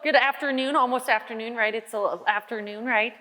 good afternoon, almost afternoon, right? It's afternoon, right?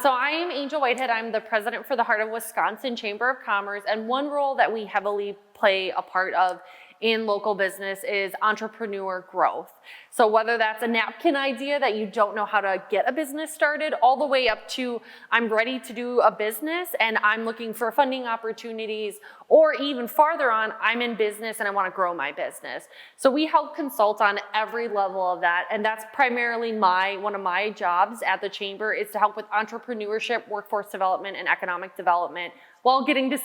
So I am Angel Whitehead. I'm the president for the Heart of Wisconsin Chamber of Commerce, and one role that we heavily play a part of in local business is entrepreneur growth. So whether that's a napkin idea that you don't know how to get a business started, all the way up to I'm ready to do a business and I'm looking for funding opportunities, or even farther on, I'm in business and I want to grow my business. So we help consult on every level of that, and that's primarily one of my jobs at the Chamber is to help with entrepreneurship, workforce development, and economic development while getting to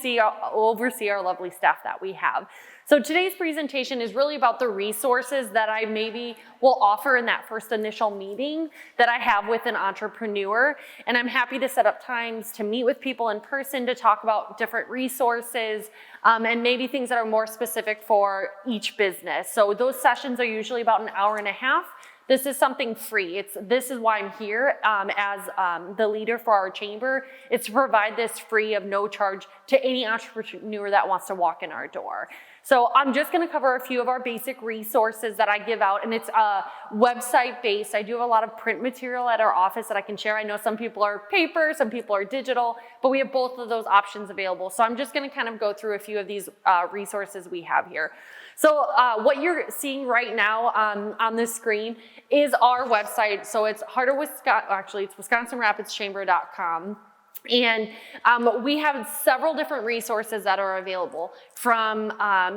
oversee our lovely staff that we have. So today's presentation is really about the resources that I maybe will offer in that first initial meeting that I have with an entrepreneur. And I'm happy to set up times to meet with people in person to talk about different resources and maybe things that are more specific for each business. So those sessions are usually about an hour and a half. This is something free. This is why I'm here as the leader for our chamber. It's to provide this free of no charge to any entrepreneur that wants to walk in our door. So I'm just gonna cover a few of our basic resources that I give out, and it's website based. I do have a lot of print material at our office that I can share. I know some people are paper, some people are digital, but we have both of those options available. So I'm just gonna kind of go through a few of these resources we have here. So what you're seeing right now on this screen is our website. So it's Heart of Wisconsin, actually it's WisconsinRapidsChamber.com. And we have several different resources that are available, from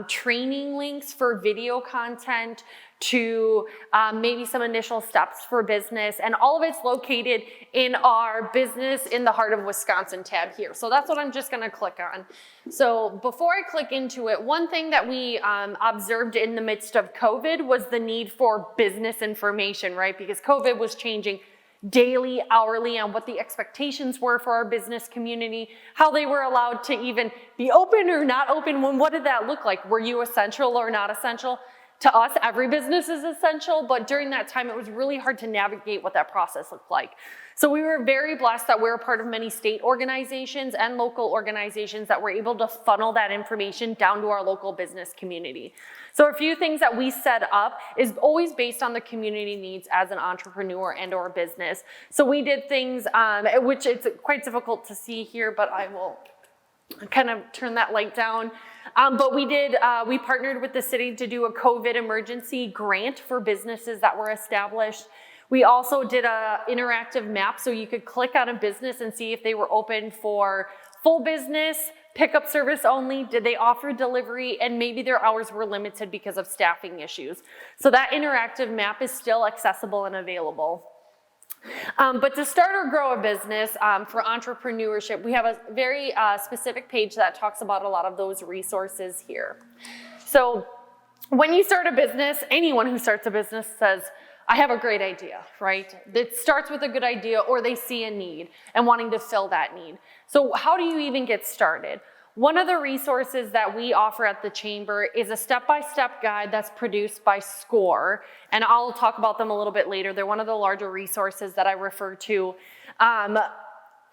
training links for video content to maybe some initial steps for business, and all of it's located in our Business in the Heart of Wisconsin tab here. So that's what I'm just gonna click on. So before I click into it, one thing that we observed in the midst of COVID was the need for business information, right? Because COVID was changing daily, hourly on what the expectations were for our business community, how they were allowed to even be open or not open. What did that look like? Were you essential or not essential? To us, every business is essential, but during that time, it was really hard to navigate what that process looked like. So we were very blessed that we're a part of many state organizations and local organizations that were able to funnel that information down to our local business community. So a few things that we set up is always based on the community needs as an entrepreneur and or business. So we did things, which it's quite difficult to see here, but I will kind of turn that light down. But we partnered with the city to do a COVID emergency grant for businesses that were established. We also did an interactive map so you could click on a business and see if they were open for full business, pickup service only, did they offer delivery, and maybe their hours were limited because of staffing issues. So that interactive map is still accessible and available. But to start or grow a business for entrepreneurship, we have a very specific page that talks about a lot of those resources here. So when you start a business, anyone who starts a business says, I have a great idea, right? It starts with a good idea, or they see a need and wanting to fill that need. So how do you even get started? One of the resources that we offer at the Chamber is a step-by-step guide that's produced by SCORE, and I'll talk about them a little bit later. They're one of the larger resources that I refer to.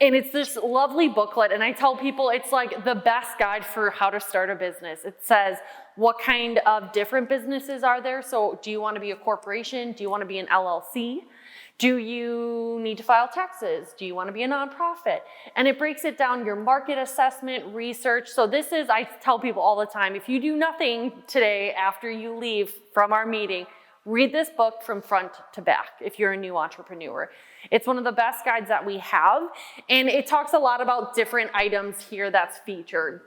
And it's this lovely booklet, and I tell people it's like the best guide for how to start a business. It says, what kind of different businesses are there? So do you want to be a corporation? Do you want to be an LLC? Do you need to file taxes? Do you want to be a nonprofit? And it breaks it down, your market assessment, research. So this is, I tell people all the time, if you do nothing today after you leave from our meeting, read this book from front to back if you're a new entrepreneur. It's one of the best guides that we have, and it talks a lot about different items here that's featured.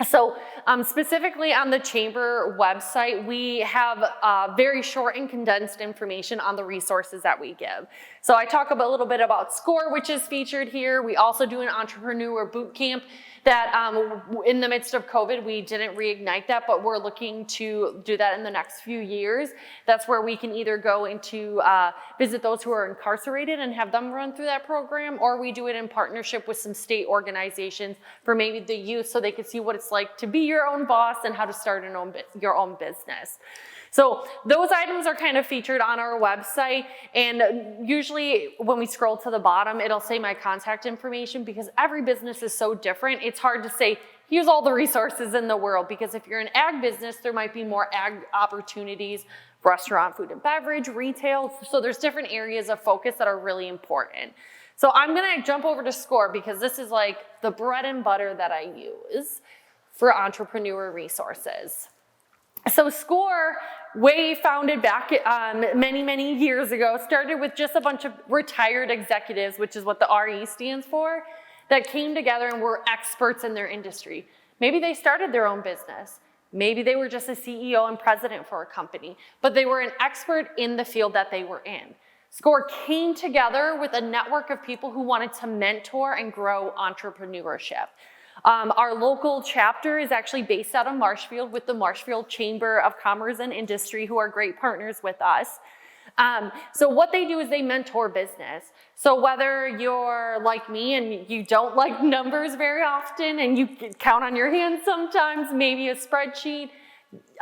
So specifically on the Chamber website, we have very short and condensed information on the resources that we give. So I talk a little bit about SCORE, which is featured here. We also do an entrepreneur boot camp that in the midst of COVID, we didn't reignite that, but we're looking to do that in the next few years. That's where we can either go into visit those who are incarcerated and have them run through that program, or we do it in partnership with some state organizations for maybe the youth so they can see what it's like to be your own boss and how to start your own business. So those items are kind of featured on our website, and usually when we scroll to the bottom, it'll say my contact information, because every business is so different. It's hard to say, here's all the resources in the world, because if you're an ag business, there might be more ag opportunities, restaurant, food and beverage, retail. So there's different areas of focus that are really important. So I'm gonna jump over to SCORE, because this is like the bread and butter that I use for entrepreneur resources. So SCORE, founded back many years ago, started with just a bunch of retired executives, which is what the RE stands for, that came together and were experts in their industry. Maybe they started their own business. Maybe they were just a CEO and president for a company, but they were an expert in the field that they were in. SCORE came together with a network of people who wanted to mentor and grow entrepreneurship. Our local chapter is actually based out of Marshfield with the Marshfield Chamber of Commerce and Industry, who are great partners with us. So what they do is they mentor business. So whether you're like me and you don't like numbers very often and you count on your hands sometimes, maybe a spreadsheet,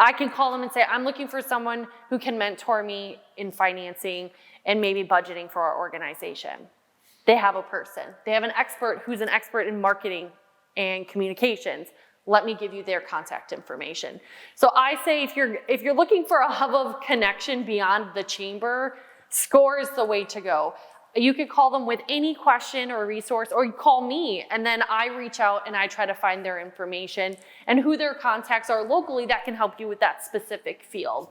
I can call them and say, I'm looking for someone who can mentor me in financing and maybe budgeting for our organization. They have a person. They have an expert who's an expert in marketing and communications. Let me give you their contact information. So I say if you're looking for a hub of connection beyond the chamber, SCORE is the way to go. You could call them with any question or resource, or you call me, and then I reach out and I try to find their information and who their contacts are locally that can help you with that specific field.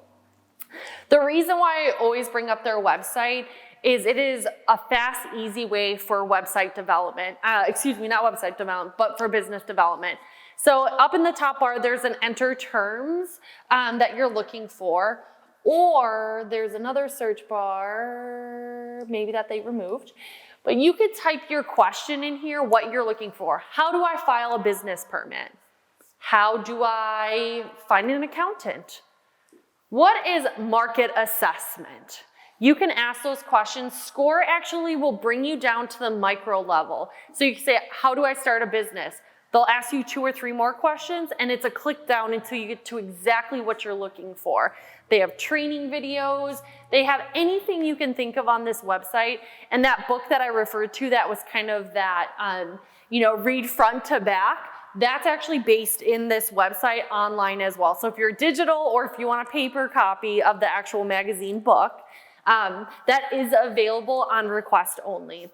The reason why I always bring up their website is it is a fast, easy way for website development. Not website development, but for business development. So up in the top bar, there's an enter terms that you're looking for, or there's another search bar, maybe that they removed, but you could type your question in here, what you're looking for. How do I file a business permit? How do I find an accountant? What is market assessment? You can ask those questions. SCORE actually will bring you down to the micro level. So you can say, how do I start a business? They'll ask you 2 or 3 more questions, and it's a click down until you get to exactly what you're looking for. They have training videos. They have anything you can think of on this website. And that book that I referred to, that was kind of that, read front to back, that's actually based in this website online as well. So if you're digital or if you want a paper copy of the actual magazine book, that is available on request only.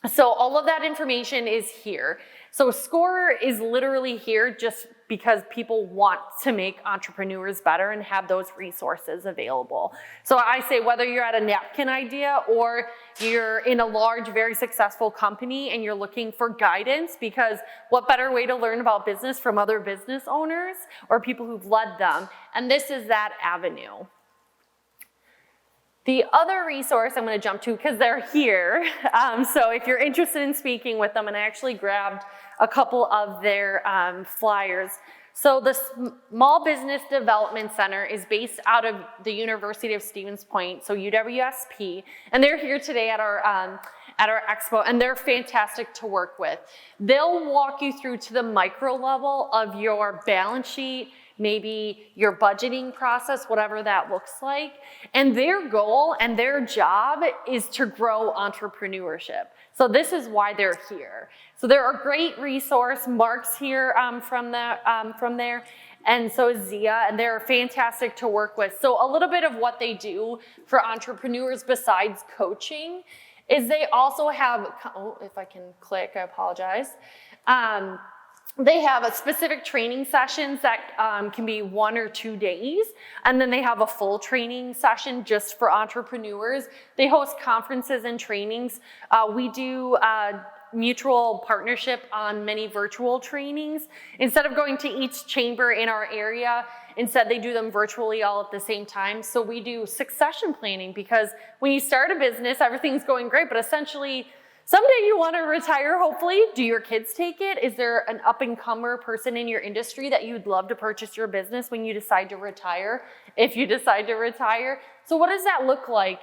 So all of that information is here. So SCORE is literally here just because people want to make entrepreneurs better and have those resources available. So I say whether you're at a napkin idea or you're in a large, very successful company and you're looking for guidance, because what better way to learn about business from other business owners or people who've led them? And this is that avenue. The other resource I'm going to jump to, because they're here, so if you're interested in speaking with them, and I actually grabbed a couple of their flyers. So the Small Business Development Center is based out of the University of Stevens Point, so UWSP, and they're here today at our expo, and they're fantastic to work with. They'll walk you through to the micro level of your balance sheet, maybe your budgeting process, whatever that looks like. And their goal and their job is to grow entrepreneurship. So this is why they're here. So they're a great resource. Mark's here from there, and so is Zia, and they're fantastic to work with. So a little bit of what they do for entrepreneurs besides coaching is they also have, if I can click, I apologize. They have a specific training sessions that can be 1 or 2 days, and then they have a full training session just for entrepreneurs. They host conferences and trainings. We do mutual partnership on many virtual trainings. Instead of going to each chamber in our area, instead they do them virtually all at the same time. So we do succession planning, because when you start a business, everything's going great, but essentially Someday you want to retire, hopefully. Do your kids take it? Is there an up-and-comer person in your industry that you'd love to purchase your business when you decide to retire, if you decide to retire? So what does that look like?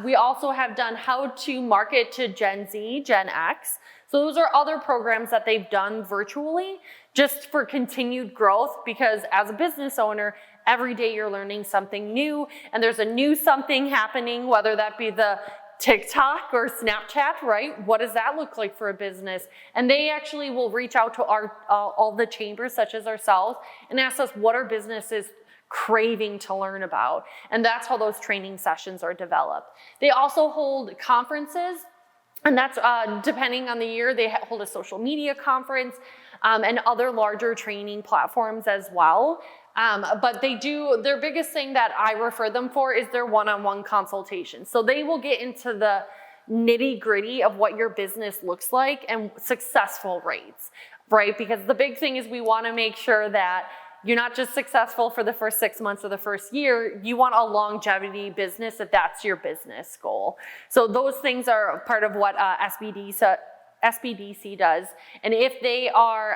We also have done how to market to Gen Z, Gen X. So those are other programs that they've done virtually just for continued growth, because as a business owner, every day you're learning something new, and there's a new something happening, whether that be the TikTok or Snapchat, right? What does that look like for a business? And they actually will reach out to all the chambers, such as ourselves, and ask us what our business is craving to learn about. And that's how those training sessions are developed. They also hold conferences, and that's depending on the year. They hold a social media conference and other larger training platforms as well. But they do, their biggest thing that I refer them for is their one-on-one consultation. So they will get into the nitty-gritty of what your business looks like and successful rates, right? Because the big thing is we want to make sure that you're not just successful for the first 6 months or the first year. You want a longevity business if that's your business goal. So those things are part of what SBDC does. And if they are,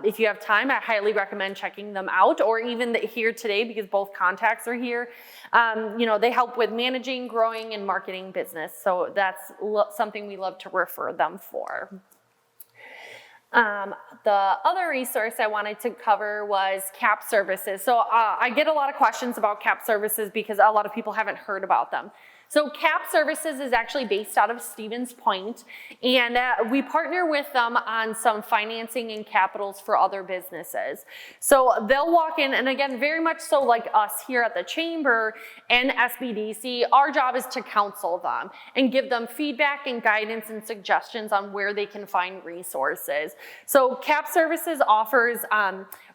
if you have time, I highly recommend checking them out, or even here today, because both contacts are here. They help with managing, growing, and marketing business. So that's something we love to refer them for. The other resource I wanted to cover was CAP services. So I get a lot of questions about CAP services because a lot of people haven't heard about them. So CAP Services is actually based out of Stevens Point, and we partner with them on some financing and capitals for other businesses. So they'll walk in, and again, very much so like us here at the Chamber and SBDC, our job is to counsel them and give them feedback and guidance and suggestions on where they can find resources. So CAP Services offers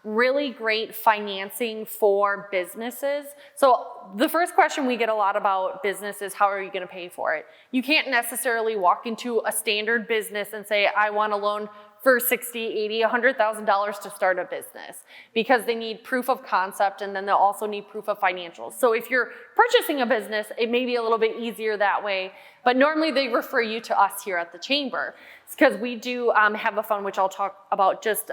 really great financing for businesses. So the first question we get a lot about business is, how are you going to pay for it? You can't necessarily walk into a standard business and say, I want a loan for $60,000, $80,000, $100,000 to start a business, because they need proof of concept, and then they'll also need proof of financials. So if you're purchasing a business, it may be a little bit easier that way, but normally they refer you to us here at the Chamber, because we do have a fund, which I'll talk about just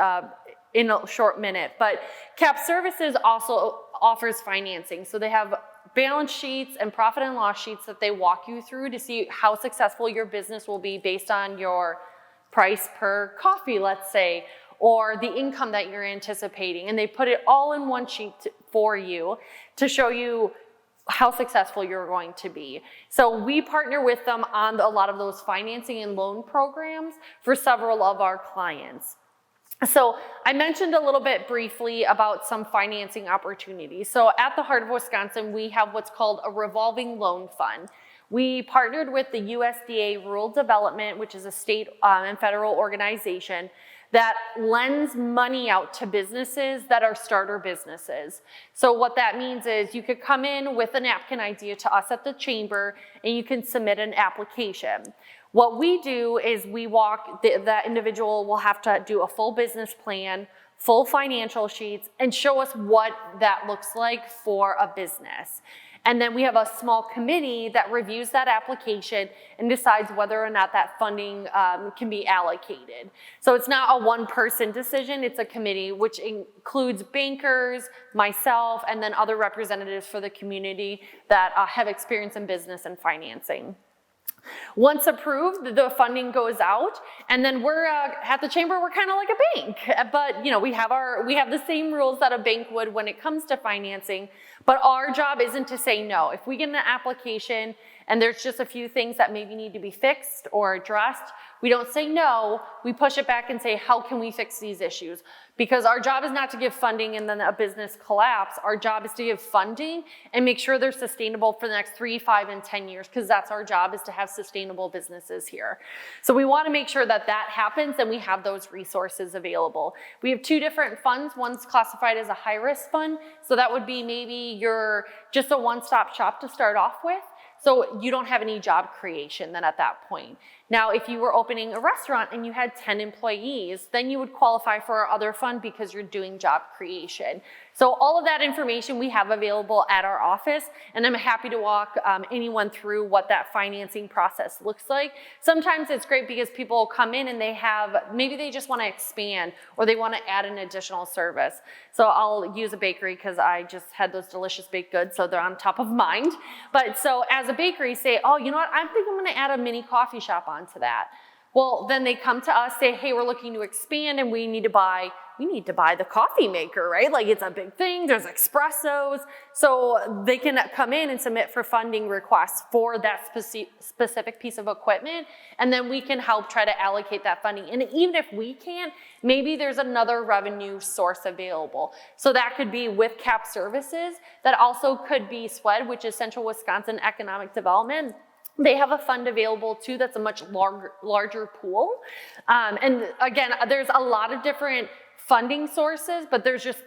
in a short minute. But CAP Services also offers financing. So they have balance sheets and profit and loss sheets that they walk you through to see how successful your business will be based on your price per coffee, let's say, or the income that you're anticipating. And they put it all in one sheet for you to show you how successful you're going to be. So we partner with them on a lot of those financing and loan programs for several of our clients. So I mentioned a little bit briefly about some financing opportunities. So at the Heart of Wisconsin, we have what's called a revolving loan fund. We partnered with the USDA Rural Development, which is a state and federal organization that lends money out to businesses that are starter businesses. So what that means is you could come in with a napkin idea to us at the Chamber, and you can submit an application. What we do is we walk, that individual will have to do a full business plan, full financial sheets, and show us what that looks like for a business. And then we have a small committee that reviews that application and decides whether or not that funding can be allocated. So it's not a one-person decision, it's a committee which includes bankers, myself, and then other representatives for the community that have experience in business and financing. Once approved, the funding goes out, and then we're at the Chamber, we're kind of like a bank, but we have the same rules that a bank would when it comes to financing, but our job isn't to say no. If we get an application and there's just a few things that maybe need to be fixed or addressed, we don't say no, we push it back and say, how can we fix these issues? Because our job is not to give funding and then a business collapse. Our job is to give funding and make sure they're sustainable for the next 3, 5, and 10 years, because that's our job, is to have sustainable businesses here. So we want to make sure that that happens and we have those resources available. We have 2 different funds. One's classified as a high-risk fund, so that would be maybe you're just a one-stop shop to start off with. So you don't have any job creation then at that point. Now, if you were opening a restaurant and you had 10 employees, then you would qualify for our other fund because you're doing job creation. So all of that information we have available at our office, and I'm happy to walk anyone through what that financing process looks like. Sometimes it's great because people come in and maybe they just want to expand or they want to add an additional service. So I'll use a bakery because I just had those delicious baked goods, so they're on top of mind. But so as a bakery, say, oh, you know what, I think I'm going to add a mini coffee shop onto that. Well, then they come to us, say, hey, we're looking to expand and we need to buy the coffee maker, right? Like it's a big thing, there's espressos. So they can come in and submit for funding requests for that specific piece of equipment. And then we can help try to allocate that funding. And even if we can't, maybe there's another revenue source available. So that could be with CAP services. That also could be SWED, which is Central Wisconsin Economic Development. They have a fund available too that's a much larger pool. And again, there's a lot of different funding sources, but there's just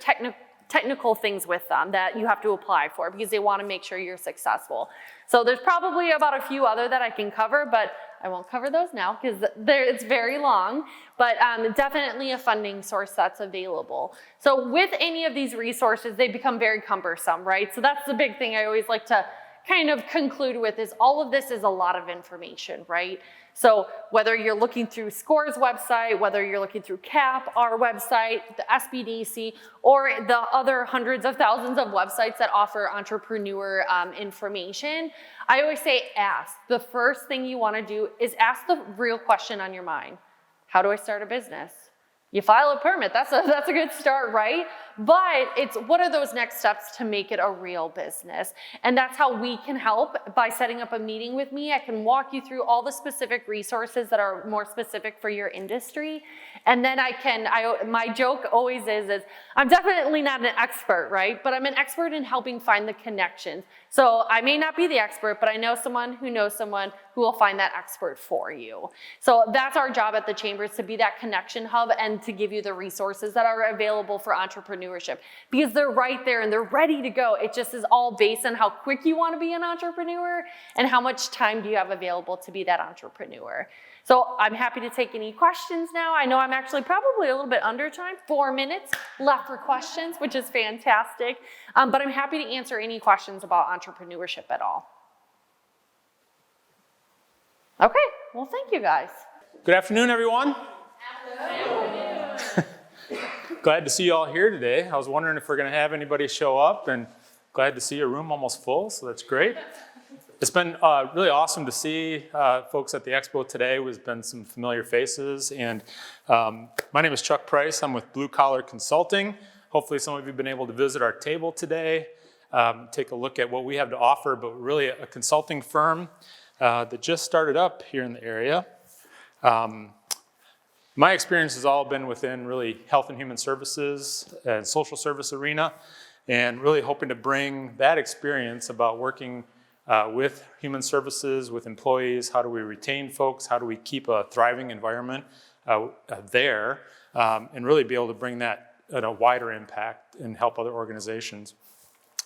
technical things with them that you have to apply for because they want to make sure you're successful. So there's probably about a few other that I can cover, but I won't cover those now because it's very long, but definitely a funding source that's available. So with any of these resources, they become very cumbersome, right? So that's the big thing I always like to kind of conclude with is all of this is a lot of information, right? So whether you're looking through SCORE's website, whether you're looking through CAP, our website, the SBDC, or the other hundreds of thousands of websites that offer entrepreneur information, I always say ask. The first thing you want to do is ask the real question on your mind. How do I start a business? You file a permit, that's a good start, right? But it's what are those next steps to make it a real business? And that's how we can help by setting up a meeting with me. I can walk you through all the specific resources that are more specific for your industry. And then my joke always is I'm definitely not an expert, right? But I'm an expert in helping find the connections. So I may not be the expert, but I know someone who knows someone who will find that expert for you. So that's our job at the Chamber, is to be that connection hub and to give you the resources that are available for entrepreneurship because they're right there and they're ready to go. It just is all based on how quick you want to be an entrepreneur and how much time do you have available to be that entrepreneur. So I'm happy to take any questions now. I know I'm actually probably a little bit under time, 4 minutes left for questions, which is fantastic. But I'm happy to answer any questions about entrepreneurship at all. Okay, well, thank you guys. Good afternoon, everyone. Glad to see you all here today. I was wondering if we're going to have anybody show up, and glad to see your room almost full, so that's great. It's been really awesome to see folks at the Expo today. There's been some familiar faces, and my name is Chuck Price. I'm with Blue Collar Consulting. Hopefully some of you have been able to visit our table today, take a look at what we have to offer, but really a consulting firm that just started up here in the area. My experience has all been within really health and human services and social service arena, and really hoping to bring that experience about working with human services, with employees. How do we retain folks? How do we keep a thriving environment there, and really be able to bring that at a wider impact and help other organizations.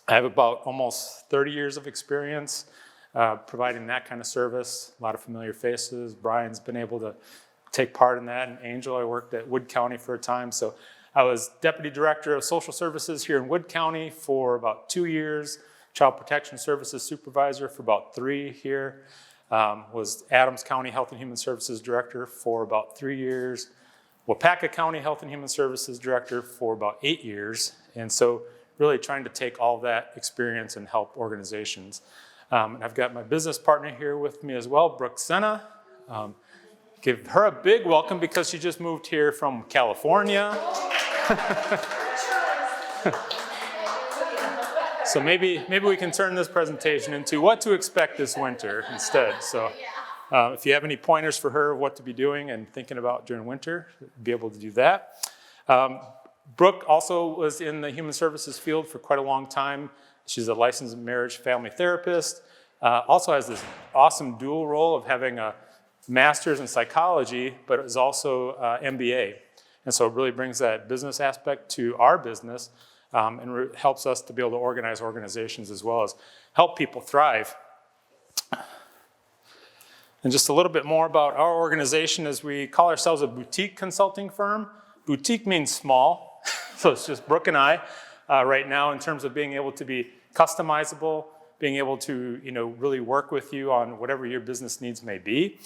I have about almost 30 years of experience providing that kind of service. A lot of familiar faces. Brian's been able to take part in that, and Angel, I worked at Wood County for a time. So I was Deputy Director of Social Services here in Wood County for about 2 years, Child Protection Services Supervisor for about 3 here, was Adams County Health and Human Services Director for about 3 years, Wapaka County Health and Human Services Director for about 8 years, and so really trying to take all that experience and help organizations. And I've got my business partner here with me as well, Brooke Senna. Give her a big welcome because she just moved here from California. So maybe we can turn this presentation into what to expect this winter instead. So if you have any pointers for her, what to be doing and thinking about during winter, be able to do that. Brooke also was in the human services field for quite a long time. She's a licensed marriage family therapist. Also has this awesome dual role of having a master's in psychology, but is also MBA. And so it really brings that business aspect to our business and helps us to be able to organize organizations as well as help people thrive. And just a little bit more about our organization is we call ourselves a boutique consulting firm. Boutique means small, so it's just Brooke and I right now in terms of being able to be customizable, being able to really work with you on whatever your business needs may be.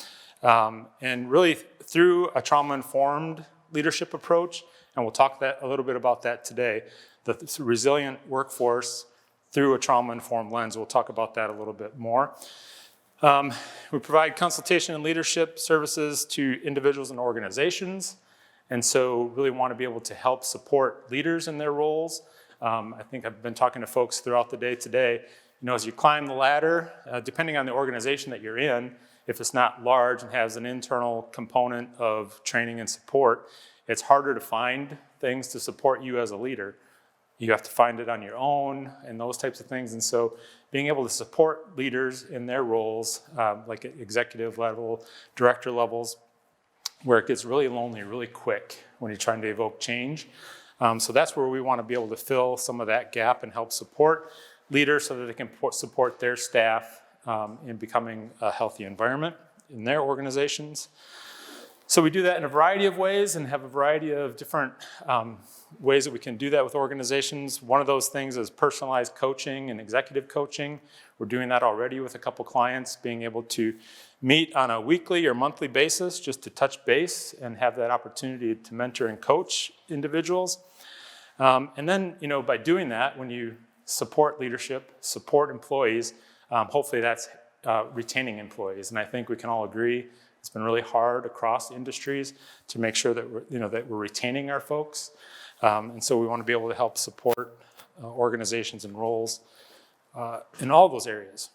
And really through a trauma-informed leadership approach, and we'll talk a little bit about that today, the resilient workforce through a trauma-informed lens. We'll talk about that a little bit more. We provide consultation and leadership services to individuals and organizations, and so really want to be able to help support leaders in their roles. I think I've been talking to folks throughout the day today. As you climb the ladder, depending on the organization that you're in, if it's not large and has an internal component of training and support, it's harder to find things to support you as a leader. You have to find it on your own and those types of things. And so being able to support leaders in their roles, like at executive level, director levels, where it gets really lonely really quick when you're trying to evoke change. So that's where we want to be able to fill some of that gap and help support leaders so that they can support their staff in becoming a healthy environment in their organizations. So we do that in a variety of ways and have a variety of different ways that we can do that with organizations. One of those things is personalized coaching and executive coaching. We're doing that already with a couple clients, being able to meet on a weekly or monthly basis just to touch base and have that opportunity to mentor and coach individuals. And then, by doing that, when you support leadership, support employees, hopefully that's retaining employees. And I think we can all agree it's been really hard across industries to make sure that we're retaining our folks. And so we want to be able to help support organizations and roles in all those areas.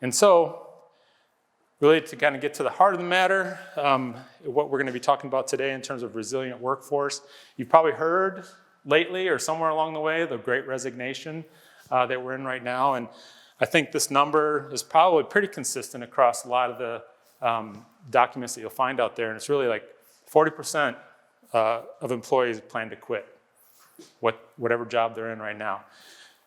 And so really to kind of get to the heart of the matter, what we're going to be talking about today in terms of resilient workforce, you've probably heard lately or somewhere along the way the Great Resignation that we're in right now. And I think this number is probably pretty consistent across a lot of the documents that you'll find out there. And it's really like 40% of employees plan to quit whatever job they're in right now.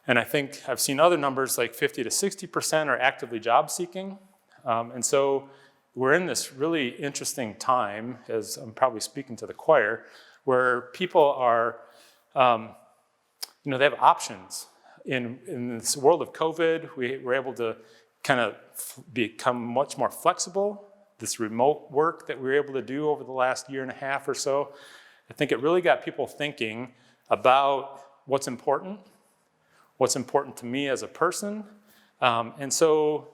And I think I've seen other numbers like 50 to 60% are actively job seeking. And so we're in this really interesting time, as I'm probably speaking to the choir, where people are, they have options. In this world of COVID, we were able to kind of become much more flexible. This remote work that we were able to do over the last year and a half or so, I think it really got people thinking about what's important to me as a person. And so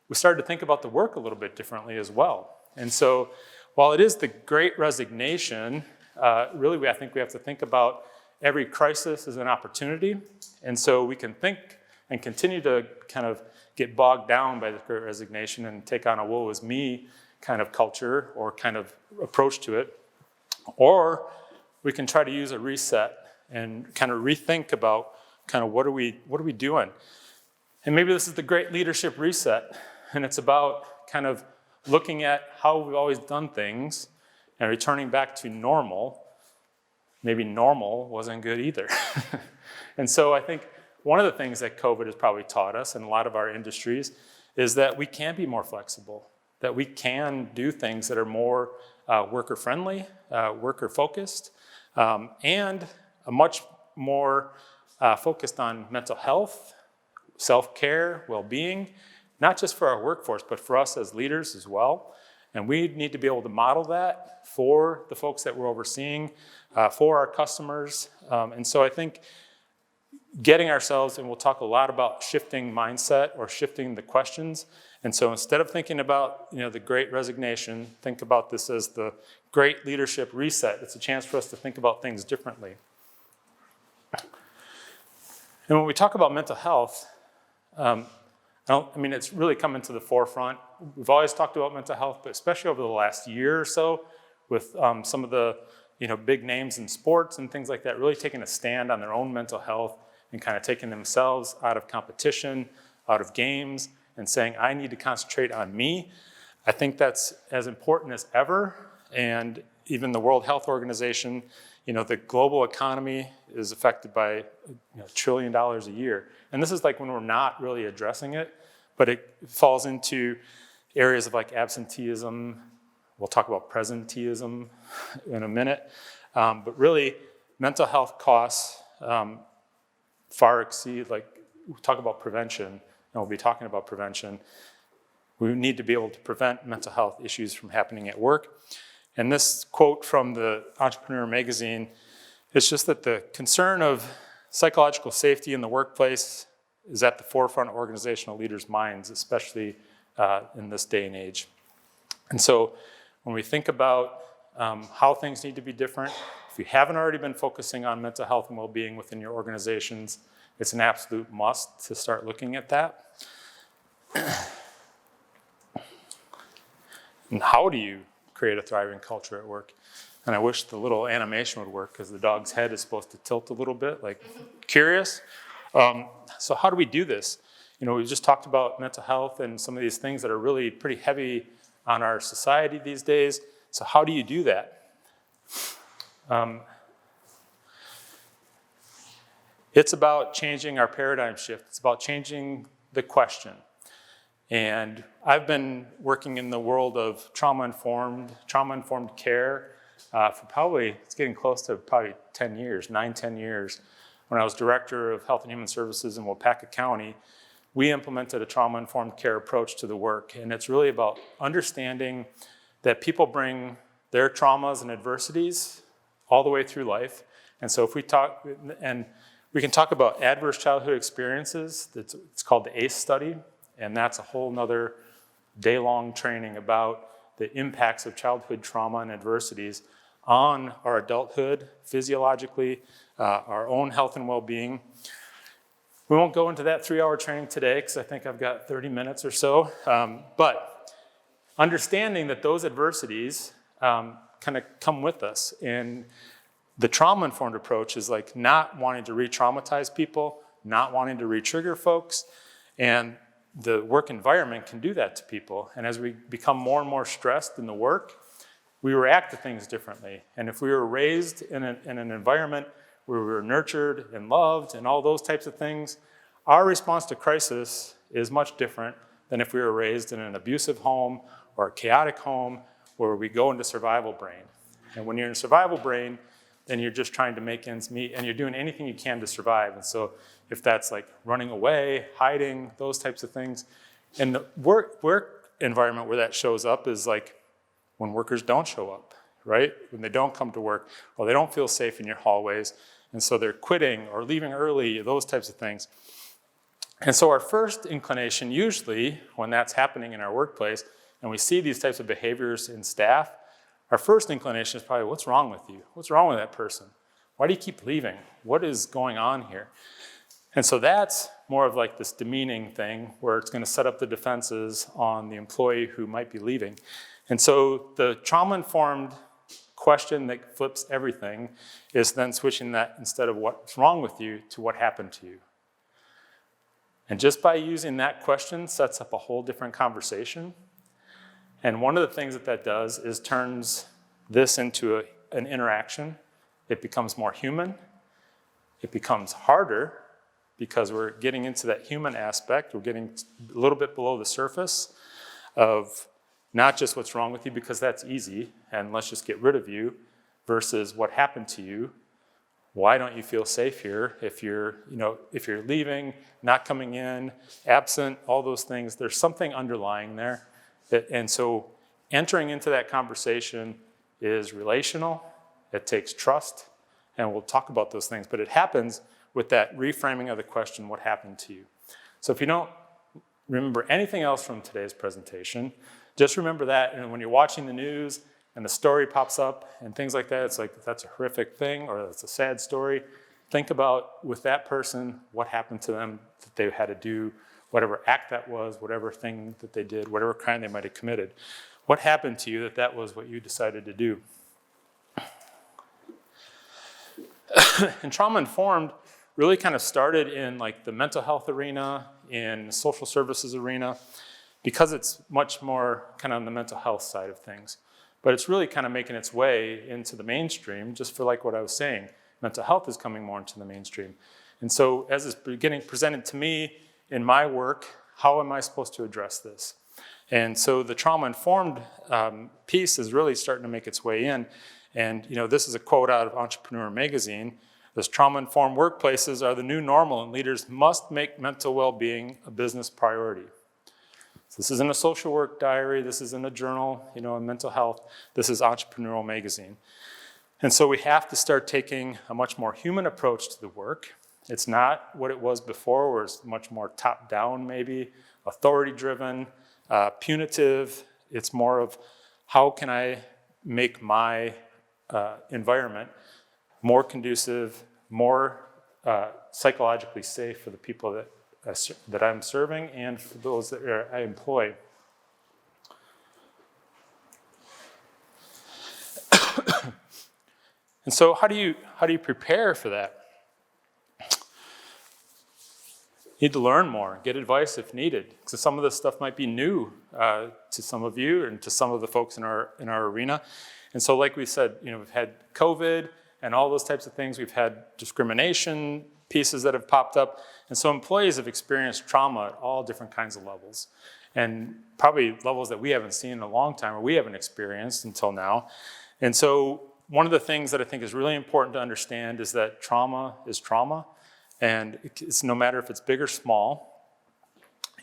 we started to think about the work a little bit differently as well. And so while it is the Great Resignation, really I think we have to think about every crisis as an opportunity. And so we can think and continue to kind of get bogged down by the Great Resignation and take on a woe is me kind of culture or kind of approach to it. Or we can try to use a reset and kind of rethink about kind of what are we doing? And maybe this is the Great Leadership Reset, and it's about kind of looking at how we've always done things and returning back to normal. Maybe normal wasn't good either. And so I think one of the things that COVID has probably taught us in a lot of our industries is that we can be more flexible, that we can do things that are more worker-friendly, worker-focused, and a much more focused on mental health, self-care, well-being, not just for our workforce, but for us as leaders as well. And we need to be able to model that for the folks that we're overseeing, for our customers. And so I think getting ourselves, and we'll talk a lot about shifting mindset or shifting the questions. And so instead of thinking about the Great Resignation, think about this as the Great Leadership Reset. It's a chance for us to think about things differently. And when we talk about mental health, it's really coming to the forefront. We've always talked about mental health, but especially over the last year or so with some of the big names in sports and things like that, really taking a stand on their own mental health and kind of taking themselves out of competition, out of games, and saying, I need to concentrate on me. I think that's as important as ever. And even the World Health Organization, the global economy is affected by $1 trillion a year. And this is like when we're not really addressing it, but it falls into areas of like absenteeism. We'll talk about presenteeism in a minute. But really, mental health costs far exceed, like, we talk about prevention, and we'll be talking about prevention. We need to be able to prevent mental health issues from happening at work. And this quote from the Entrepreneur magazine is just that the concern of psychological safety in the workplace is at the forefront of organizational leaders' minds, especially in this day and age. And so when we think about how things need to be different, if you haven't already been focusing on mental health and well-being within your organizations, it's an absolute must to start looking at that. And how do you create a thriving culture at work? And I wish the little animation would work because the dog's head is supposed to tilt a little bit, like curious. So how do we do this? You know, we've just talked about mental health and some of these things that are really pretty heavy on our society these days. So how do you do that? It's about changing our paradigm shift. It's about changing the question. And I've been working in the world of trauma-informed care for probably, it's getting close to probably 10 years, 10 years. When I was director of Health and Human Services in Wapaka County, we implemented a trauma-informed care approach to the work. And it's really about understanding that people bring their traumas and adversities all the way through life. And so if we talk, and we can talk about adverse childhood experiences, it's called the ACE study. And that's a whole nother day-long training about the impacts of childhood trauma and adversities on our adulthood, physiologically, our own health and well-being. We won't go into that 3-hour training today because I think I've got 30 minutes or so. But understanding that those adversities kind of come with us. And the trauma-informed approach is like not wanting to re-traumatize people, not wanting to re-trigger folks. And the work environment can do that to people. And as we become more and more stressed in the work, we react to things differently. And if we were raised in an environment where we were nurtured and loved and all those types of things, our response to crisis is much different than if we were raised in an abusive home or a chaotic home where we go into survival brain. And when you're in survival brain, then you're just trying to make ends meet and you're doing anything you can to survive. And so if that's like running away, hiding, those types of things. And the work environment where that shows up is like when workers don't show up, right? When they don't come to work, or they don't feel safe in your hallways, and so they're quitting or leaving early, those types of things. And so our first inclination, usually when that's happening in our workplace, and we see these types of behaviors in staff, our first inclination is probably, what's wrong with you? What's wrong with that person? Why do you keep leaving? What is going on here? And so that's more of like this demeaning thing where it's going to set up the defenses on the employee who might be leaving. And so the trauma-informed question that flips everything is then switching that instead of what's wrong with you to what happened to you. And just by using that question sets up a whole different conversation. And one of the things that does is turns this into an interaction. It becomes more human. It becomes harder because we're getting into that human aspect. We're getting a little bit below the surface of not just what's wrong with you, because that's easy, and let's just get rid of you, versus what happened to you. Why don't you feel safe here? If you're leaving, not coming in, absent, all those things, there's something underlying there. And so entering into that conversation is relational. It takes trust, and we'll talk about those things, but it happens with that reframing of the question, what happened to you? So if you don't remember anything else from today's presentation, just remember that, and when you're watching the news and the story pops up and things like that, it's like, that's a horrific thing or that's a sad story. Think about, with that person, what happened to them that they had to do, whatever act that was, whatever thing that they did, whatever crime they might have committed. What happened to you that was what you decided to do? And trauma-informed really kind of started in like the mental health arena, in the social services arena, because it's much more kind of on the mental health side of things. But it's really kind of making its way into the mainstream, just for like what I was saying. Mental health is coming more into the mainstream. And so as it's getting presented to me in my work, how am I supposed to address this? And so the trauma-informed piece is really starting to make its way in. And this is a quote out of Entrepreneur Magazine. This trauma-informed workplaces are the new normal, and leaders must make mental well-being a business priority. So this isn't a social work diary. This isn't a journal, on mental health. This is Entrepreneurial Magazine. And so we have to start taking a much more human approach to the work. It's not what it was before, where it's much more top-down, maybe, authority-driven, punitive. It's more of how can I make my environment more conducive, more psychologically safe for the people that I'm serving and for those that I employ. And so how do you prepare for that? You need to learn more, get advice if needed, because some of this stuff might be new to some of you and to some of the folks in our arena. And so like we said, we've had COVID and all those types of things. We've had discrimination pieces that have popped up. And so employees have experienced trauma at all different kinds of levels, and probably levels that we haven't seen in a long time or we haven't experienced until now. And so one of the things that I think is really important to understand is that trauma is trauma. And it's no matter if it's big or small.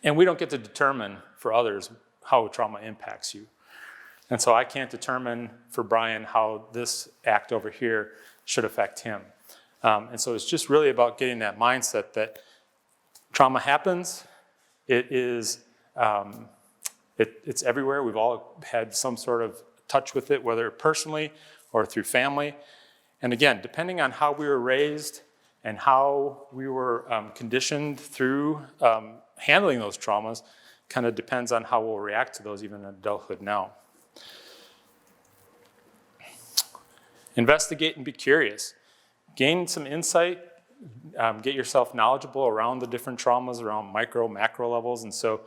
And we don't get to determine for others how trauma impacts you. And so I can't determine for Brian how this act over here should affect him. And so it's just really about getting that mindset that trauma happens. It is, it's everywhere. We've all had some sort of touch with it, whether personally or through family. And again, depending on how we were raised and how we were conditioned through handling those traumas, kind of depends on how we'll react to those even in adulthood now. Investigate and be curious. Gain some insight, get yourself knowledgeable around the different traumas, around micro, macro levels. And so,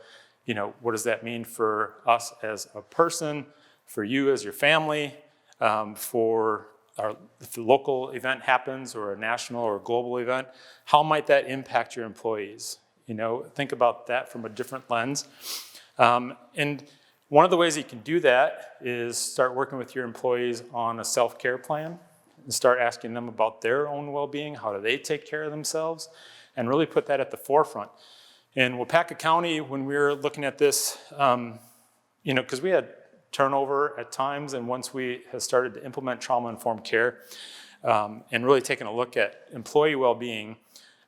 what does that mean for us as a person, for you as your family, if the local event happens or a national or global event, how might that impact your employees? Think about that from a different lens. And one of the ways you can do that is start working with your employees on a self-care plan and start asking them about their own well-being. How do they take care of themselves? And really put that at the forefront. In Wapaka County, when we were looking at this, because we had turnover at times, and once we have started to implement trauma-informed care and really taking a look at employee well-being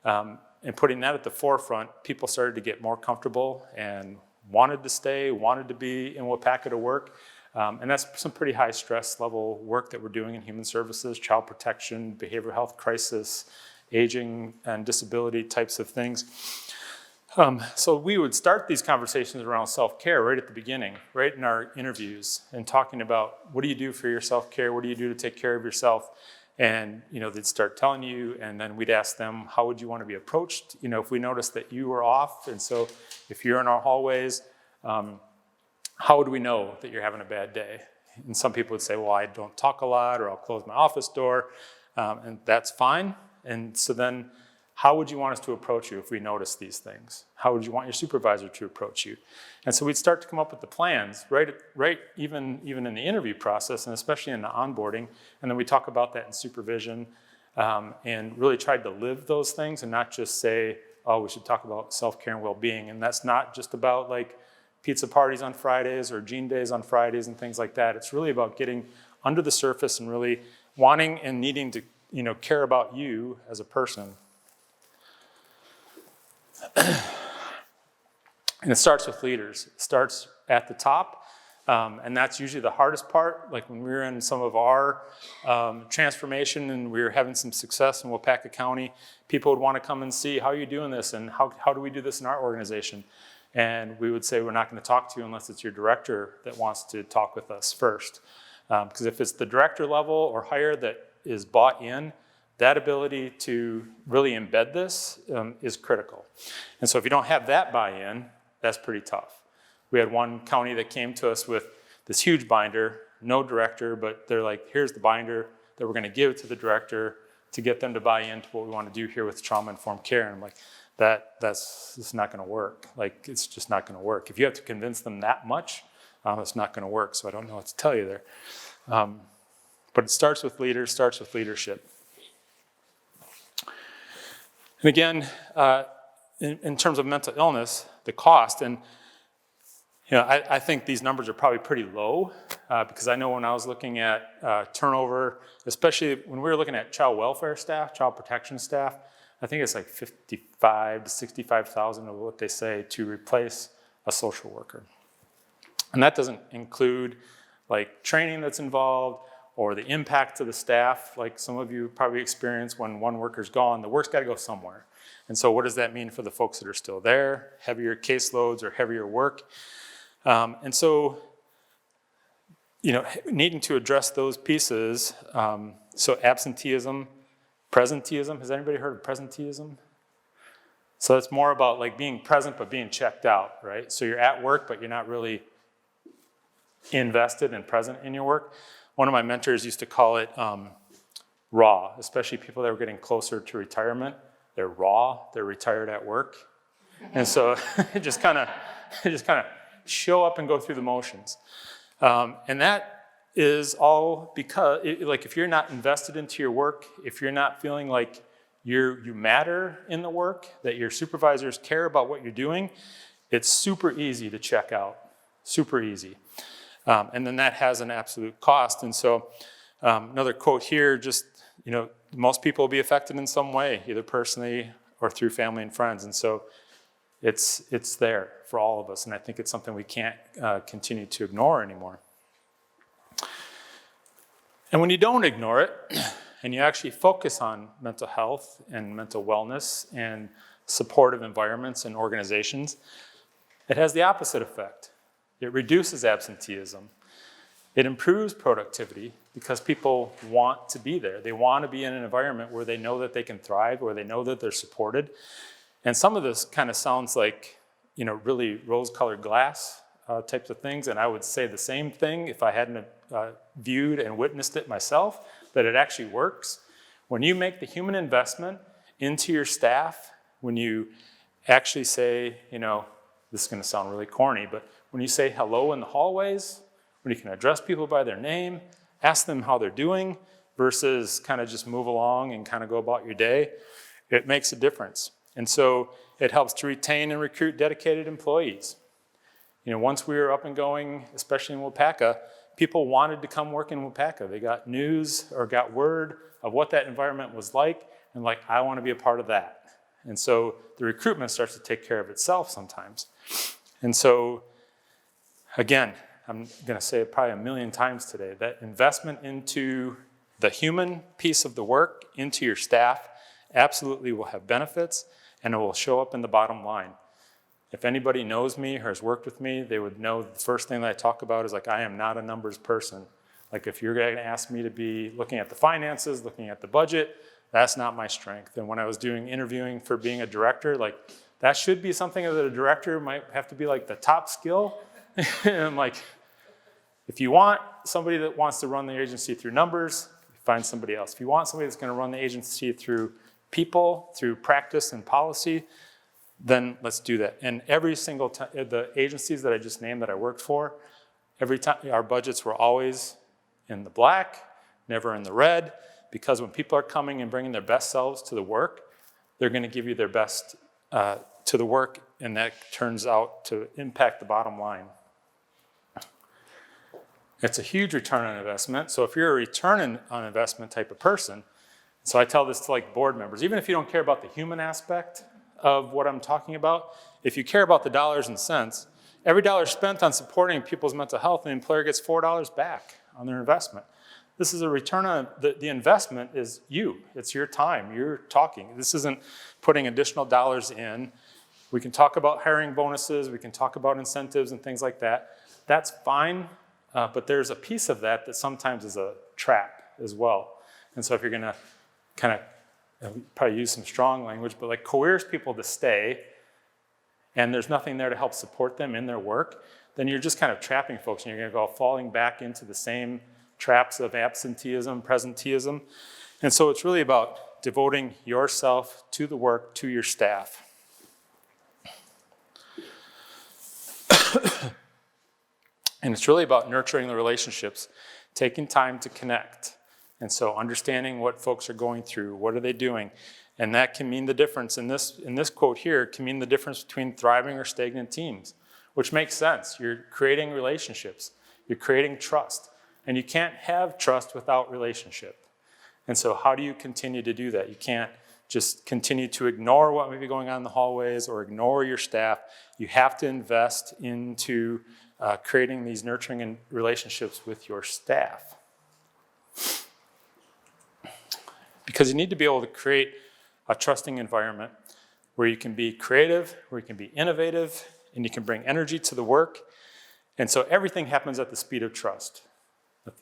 and putting that at the forefront, people started to get more comfortable and wanted to stay, wanted to be in Wapaka to work. And that's some pretty high stress level work that we're doing in human services, child protection, behavioral health crisis, aging and disability types of things. So we would start these conversations around self-care right at the beginning, right in our interviews, and talking about what do you do for your self-care, what do you do to take care of yourself, and they'd start telling you, and then we'd ask them, how would you want to be approached? If we noticed that you were off, and so if you're in our hallways, how would we know that you're having a bad day? And some people would say, well, I don't talk a lot, or I'll close my office door, and that's fine. And so then, how would you want us to approach you if we notice these things? How would you want your supervisor to approach you? And so we'd start to come up with the plans, right even in the interview process, and especially in the onboarding. And then we talk about that in supervision and really tried to live those things and not just say, oh, we should talk about self-care and well-being. And that's not just about like pizza parties on Fridays or jean days on Fridays and things like that. It's really about getting under the surface and really wanting and needing to care about you as a person. And it starts with leaders. It starts at the top, and that's usually the hardest part. Like when we were in some of our transformation and we were having some success in Wapaka County, people would want to come and see, how are you doing this, and how do we do this in our organization? And we would say, we're not going to talk to you unless it's your director that wants to talk with us first. Because if it's the director level or higher that is bought in, that ability to really embed this is critical. And so if you don't have that buy-in, that's pretty tough. We had one county that came to us with this huge binder, no director, but they're like, here's the binder that we're going to give to the director to get them to buy into what we want to do here with trauma-informed care. And I'm like, that's just not going to work. Like, it's just not going to work. If you have to convince them that much, it's not going to work. So I don't know what to tell you there. But it starts with leaders, starts with leadership. And again, in terms of mental illness, the cost, and I think these numbers are probably pretty low because I know when I was looking at turnover, especially when we were looking at child welfare staff, child protection staff, I think it's like 55 to 65,000 of what they say to replace a social worker. And that doesn't include like training that's involved or the impact to the staff, like some of you probably experience when one worker's gone, the work's got to go somewhere. And so what does that mean for the folks that are still there? Heavier caseloads or heavier work. And so, needing to address those pieces, so absenteeism, presenteeism, has anybody heard of presenteeism? So it's more about like being present but being checked out, right? So you're at work but you're not really invested and present in your work. One of my mentors used to call it raw, especially people that were getting closer to retirement. They're raw, they're retired at work. And so it just kind of show up and go through the motions. And that is all because, if you're not invested into your work, if you're not feeling like you matter in the work, that your supervisors care about what you're doing, it's super easy to check out, super easy. And then that has an absolute cost. And so another quote here, just, most people will be affected in some way, either personally or through family and friends. And so it's there for all of us. And I think it's something we can't continue to ignore anymore. And when you don't ignore it, and you actually focus on mental health and mental wellness and supportive environments and organizations, it has the opposite effect. It reduces absenteeism. It improves productivity because people want to be there. They want to be in an environment where they know that they can thrive, where they know that they're supported. And some of this kind of sounds like, really rose-colored glass types of things. And I would say the same thing if I hadn't viewed and witnessed it myself, that it actually works. When you make the human investment into your staff, when you actually say, this is going to sound really corny, but when you say hello in the hallways, when you can address people by their name, ask them how they're doing, versus kind of just move along and kind of go about your day, it makes a difference. And so it helps to retain and recruit dedicated employees. Once we were up and going, especially in Wapaka, people wanted to come work in Wapaka. They got news or got word of what that environment was like, and like, I want to be a part of that. And so the recruitment starts to take care of itself sometimes. And so, again, I'm going to say it probably a million times today, that investment into the human piece of the work, into your staff, absolutely will have benefits, and it will show up in the bottom line. If anybody knows me or has worked with me, they would know the first thing that I talk about is like, I am not a numbers person. Like, if you're going to ask me to be looking at the finances, looking at the budget, that's not my strength. And when I was doing interviewing for being a director, like, that should be something that a director might have to be like the top skill. And I'm like, if you want somebody that wants to run the agency through numbers, find somebody else. If you want somebody that's going to run the agency through people, through practice and policy, then let's do that. And every single time, the agencies that I just named that I worked for, every time our budgets were always in the black, never in the red, because when people are coming and bringing their best selves to the work, they're going to give you their best to the work, and that turns out to impact the bottom line. It's a huge return on investment. So if you're a return on investment type of person, so I tell this to like board members, even if you don't care about the human aspect of what I'm talking about, if you care about the dollars and cents, every dollar spent on supporting people's mental health, the employer gets $4 back on their investment. This is a return on, the investment is you. It's your time, you're talking. This isn't putting additional dollars in. We can talk about hiring bonuses, we can talk about incentives and things like that. That's fine, but there's a piece of that that sometimes is a trap as well. And so if you're gonna kind of, probably use some strong language, but like coerce people to stay, and there's nothing there to help support them in their work, then you're just kind of trapping folks, and you're gonna go falling back into the same traps of absenteeism, presenteeism. And so it's really about devoting yourself to the work, to your staff. And it's really about nurturing the relationships, taking time to connect. And so understanding what folks are going through, what are they doing? And that can mean the difference, in this quote here, can mean the difference between thriving or stagnant teams, which makes sense. You're creating relationships. You're creating trust. And you can't have trust without relationship. And so how do you continue to do that? You can't just continue to ignore what may be going on in the hallways or ignore your staff. You have to invest into creating these nurturing relationships with your staff. Because you need to be able to create a trusting environment where you can be creative, where you can be innovative, and you can bring energy to the work. And so everything happens at the speed of trust.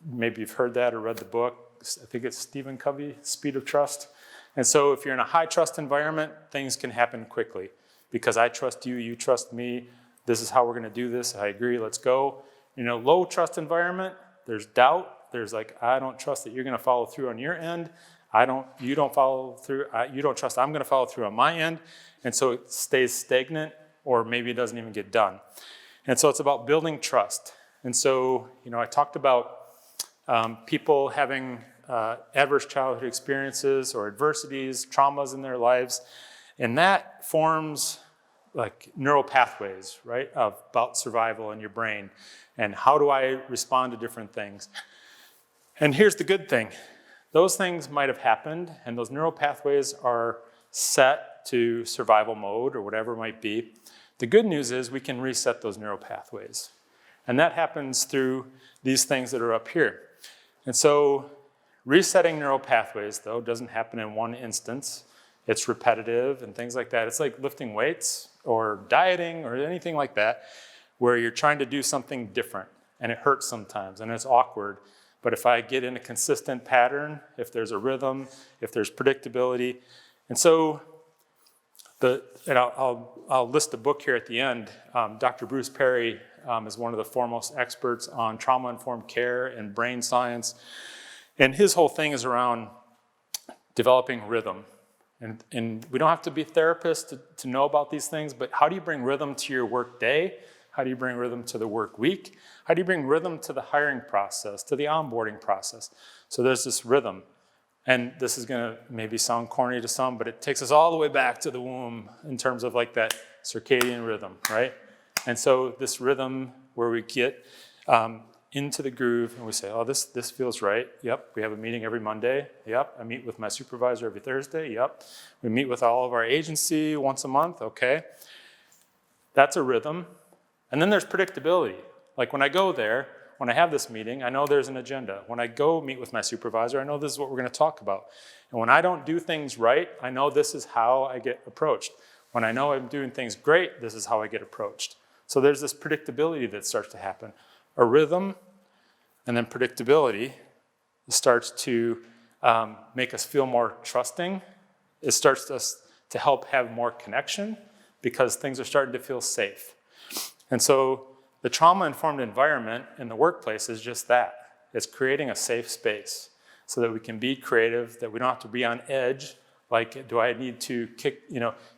Maybe you've heard that or read the book. I think it's Stephen Covey, Speed of Trust. And so if you're in a high trust environment, things can happen quickly because I trust you, you trust me. This is how we're going to do this. I agree, let's go. Low trust environment, there's doubt. There's like, I don't trust that you're going to follow through on your end. You don't follow through. You don't trust I'm going to follow through on my end. And so it stays stagnant or maybe it doesn't even get done. And so it's about building trust. And so, I talked about people having adverse childhood experiences or adversities, traumas in their lives, and that forms like neural pathways, right, about survival in your brain, and how do I respond to different things. And here's the good thing. Those things might have happened, and those neural pathways are set to survival mode or whatever it might be. The good news is we can reset those neural pathways. And that happens through these things that are up here. And so resetting neural pathways, though, doesn't happen in one instance. It's repetitive and things like that. It's like lifting weights or dieting or anything like that, where you're trying to do something different, and it hurts sometimes, and it's awkward. But if I get in a consistent pattern, if there's a rhythm, if there's predictability, and so I'll list a book here at the end. Dr. Bruce Perry is one of the foremost experts on trauma-informed care and brain science. And his whole thing is around developing rhythm. And we don't have to be therapists to know about these things, but how do you bring rhythm to your work day? How do you bring rhythm to the work week? How do you bring rhythm to the hiring process, to the onboarding process? So there's this rhythm. And this is going to maybe sound corny to some, but it takes us all the way back to the womb in terms of like that circadian rhythm, right? And so this rhythm where we get into the groove and we say, oh, this feels right. Yep, we have a meeting every Monday. Yep, I meet with my supervisor every Thursday. Yep, we meet with all of our agency once a month. Okay, that's a rhythm. And then there's predictability. Like when I go there, when I have this meeting, I know there's an agenda. When I go meet with my supervisor, I know this is what we're going to talk about. And when I don't do things right, I know this is how I get approached. When I know I'm doing things great, this is how I get approached. So there's this predictability that starts to happen. A rhythm and then predictability starts to make us feel more trusting. It starts us to help have more connection because things are starting to feel safe. And so the trauma-informed environment in the workplace is just that. It's creating a safe space so that we can be creative, that we don't have to be on edge. Like, do I need to kick,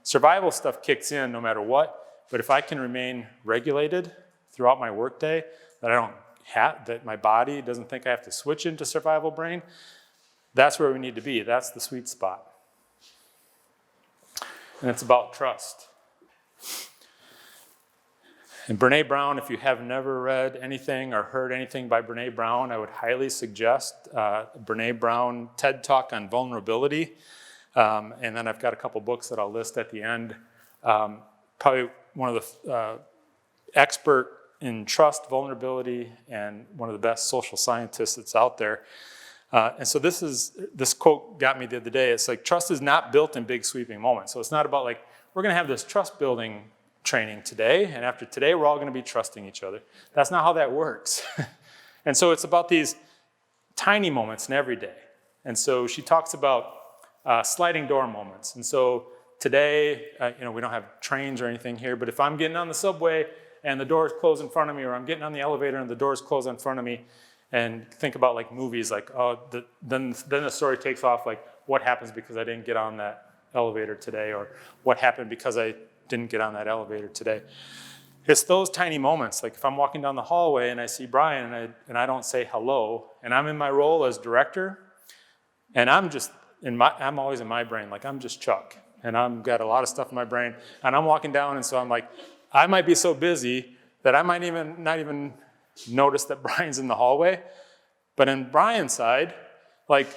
survival stuff kicks in no matter what, but if I can remain regulated throughout my workday, that my body doesn't think I have to switch into survival brain, that's where we need to be. That's the sweet spot. And it's about trust. And Brene Brown, if you have never read anything or heard anything by Brene Brown, I would highly suggest Brene Brown TED Talk on vulnerability. And then I've got a couple books that I'll list at the end. Probably one of the expert in trust, vulnerability, and one of the best social scientists that's out there. And so this quote got me the other day. It's like, trust is not built in big sweeping moments. So it's not about like, we're gonna have this trust building training today, and after today, we're all gonna be trusting each other. That's not how that works. And so it's about these tiny moments in every day. And so she talks about sliding door moments. And so today, we don't have trains or anything here, but if I'm getting on the subway and the doors close in front of me, or I'm getting on the elevator and the doors close in front of me, and think about like movies, like, then the story takes off, like what happens because I didn't get on that elevator today, or what happened because I didn't get on that elevator today. it's those tiny moments. Like if I'm walking down the hallway and I see Brian and I don't say hello, and I'm in my role as director, and I'm always in my brain, like I'm just Chuck, and I've got a lot of stuff in my brain, and I'm walking down, and so I'm like, I might be so busy that I might not even notice that Brian's in the hallway. But in Brian's side, like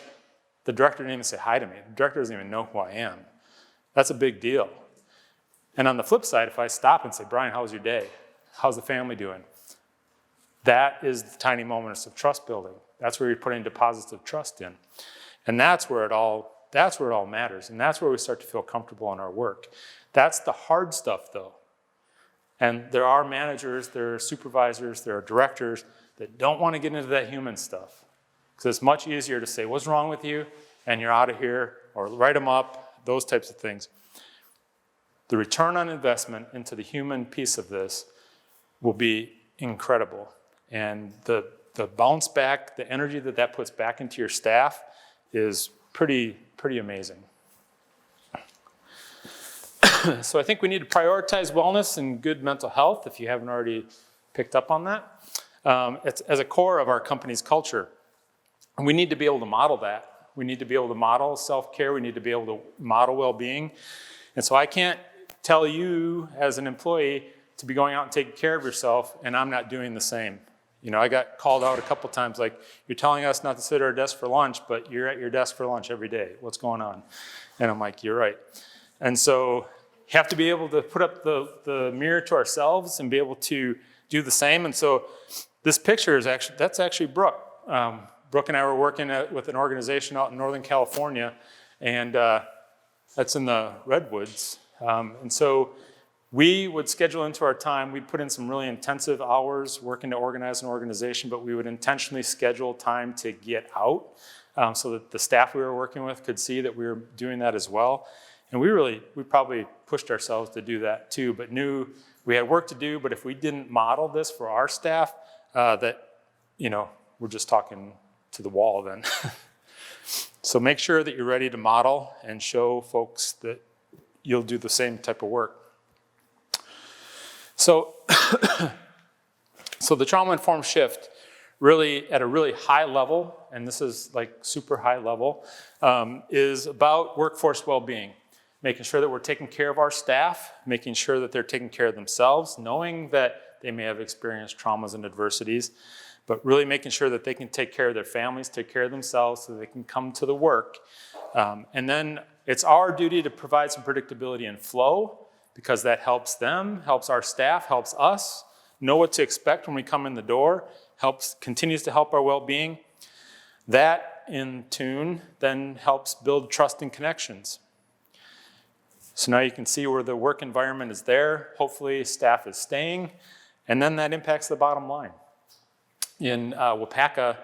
the director didn't even say hi to me. The director doesn't even know who I am. That's a big deal. And on the flip side, if I stop and say, Brian, how was your day? How's the family doing? That is the tiny moments of trust building. That's where you're putting deposits of trust in. And that's where it all matters. And that's where we start to feel comfortable in our work. That's the hard stuff, though. And there are managers, there are supervisors, there are directors that don't want to get into that human stuff. Because it's much easier to say, what's wrong with you? And you're out of here, or write them up, those types of things. The return on investment into the human piece of this will be incredible. And the bounce back, the energy that puts back into your staff is pretty amazing. So I think we need to prioritize wellness and good mental health, if you haven't already picked up on that. It's as a core of our company's culture. And we need to be able to model that. We need to be able to model self-care. We need to be able to model well-being. And so I can't tell you as an employee to be going out and taking care of yourself, and I'm not doing the same. You know, I got called out a couple times, like, you're telling us not to sit at our desk for lunch, but you're at your desk for lunch every day. What's going on? And I'm like, you're right. And so you have to be able to put up the mirror to ourselves and be able to do the same. And so this picture is actually Brooke. Brooke and I were working with an organization out in Northern California, and that's in the Redwoods. And so we would schedule into our time, we'd put in some really intensive hours working to organize an organization, but we would intentionally schedule time to get out so that the staff we were working with could see that we were doing that as well. And we probably pushed ourselves to do that too, but knew we had work to do, but if we didn't model this for our staff, we're just talking to the wall then. So make sure that you're ready to model and show folks that you'll do the same type of work. So, so the trauma-informed shift really at a really high level, and this is like super high level, is about workforce well-being. Making sure that we're taking care of our staff, making sure that they're taking care of themselves, knowing that they may have experienced traumas and adversities, but really making sure that they can take care of their families, take care of themselves so they can come to the work. And then it's our duty to provide some predictability and flow, because that helps them, helps our staff, helps us know what to expect when we come in the door, continues to help our well-being. That, in tune, then helps build trust and connections. So now you can see where the work environment is there. Hopefully staff is staying, and then that impacts the bottom line. In Wapaka,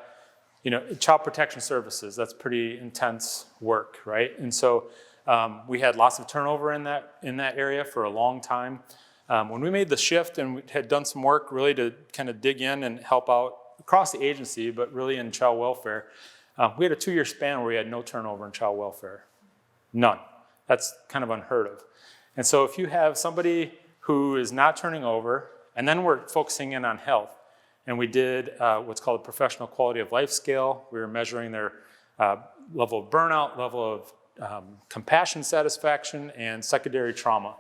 child protection services, that's pretty intense work, right? And so we had lots of turnover in that area for a long time. When we made the shift and we had done some work really to kind of dig in and help out across the agency, but really in child welfare, we had a 2-year span where we had no turnover in child welfare. None. That's kind of unheard of. And so if you have somebody who is not turning over, and then we're focusing in on health, and we did what's called a professional quality of life scale. We were measuring their level of burnout, level of compassion satisfaction, and secondary trauma.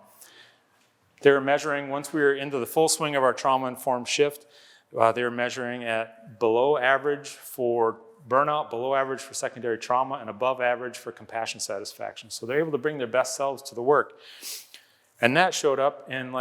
They were measuring, once we were into the full swing of our trauma-informed shift, they were measuring at below average for burnout, below average for secondary trauma, and above average for compassion satisfaction. So they're able to bring their best selves to the work. And that showed up in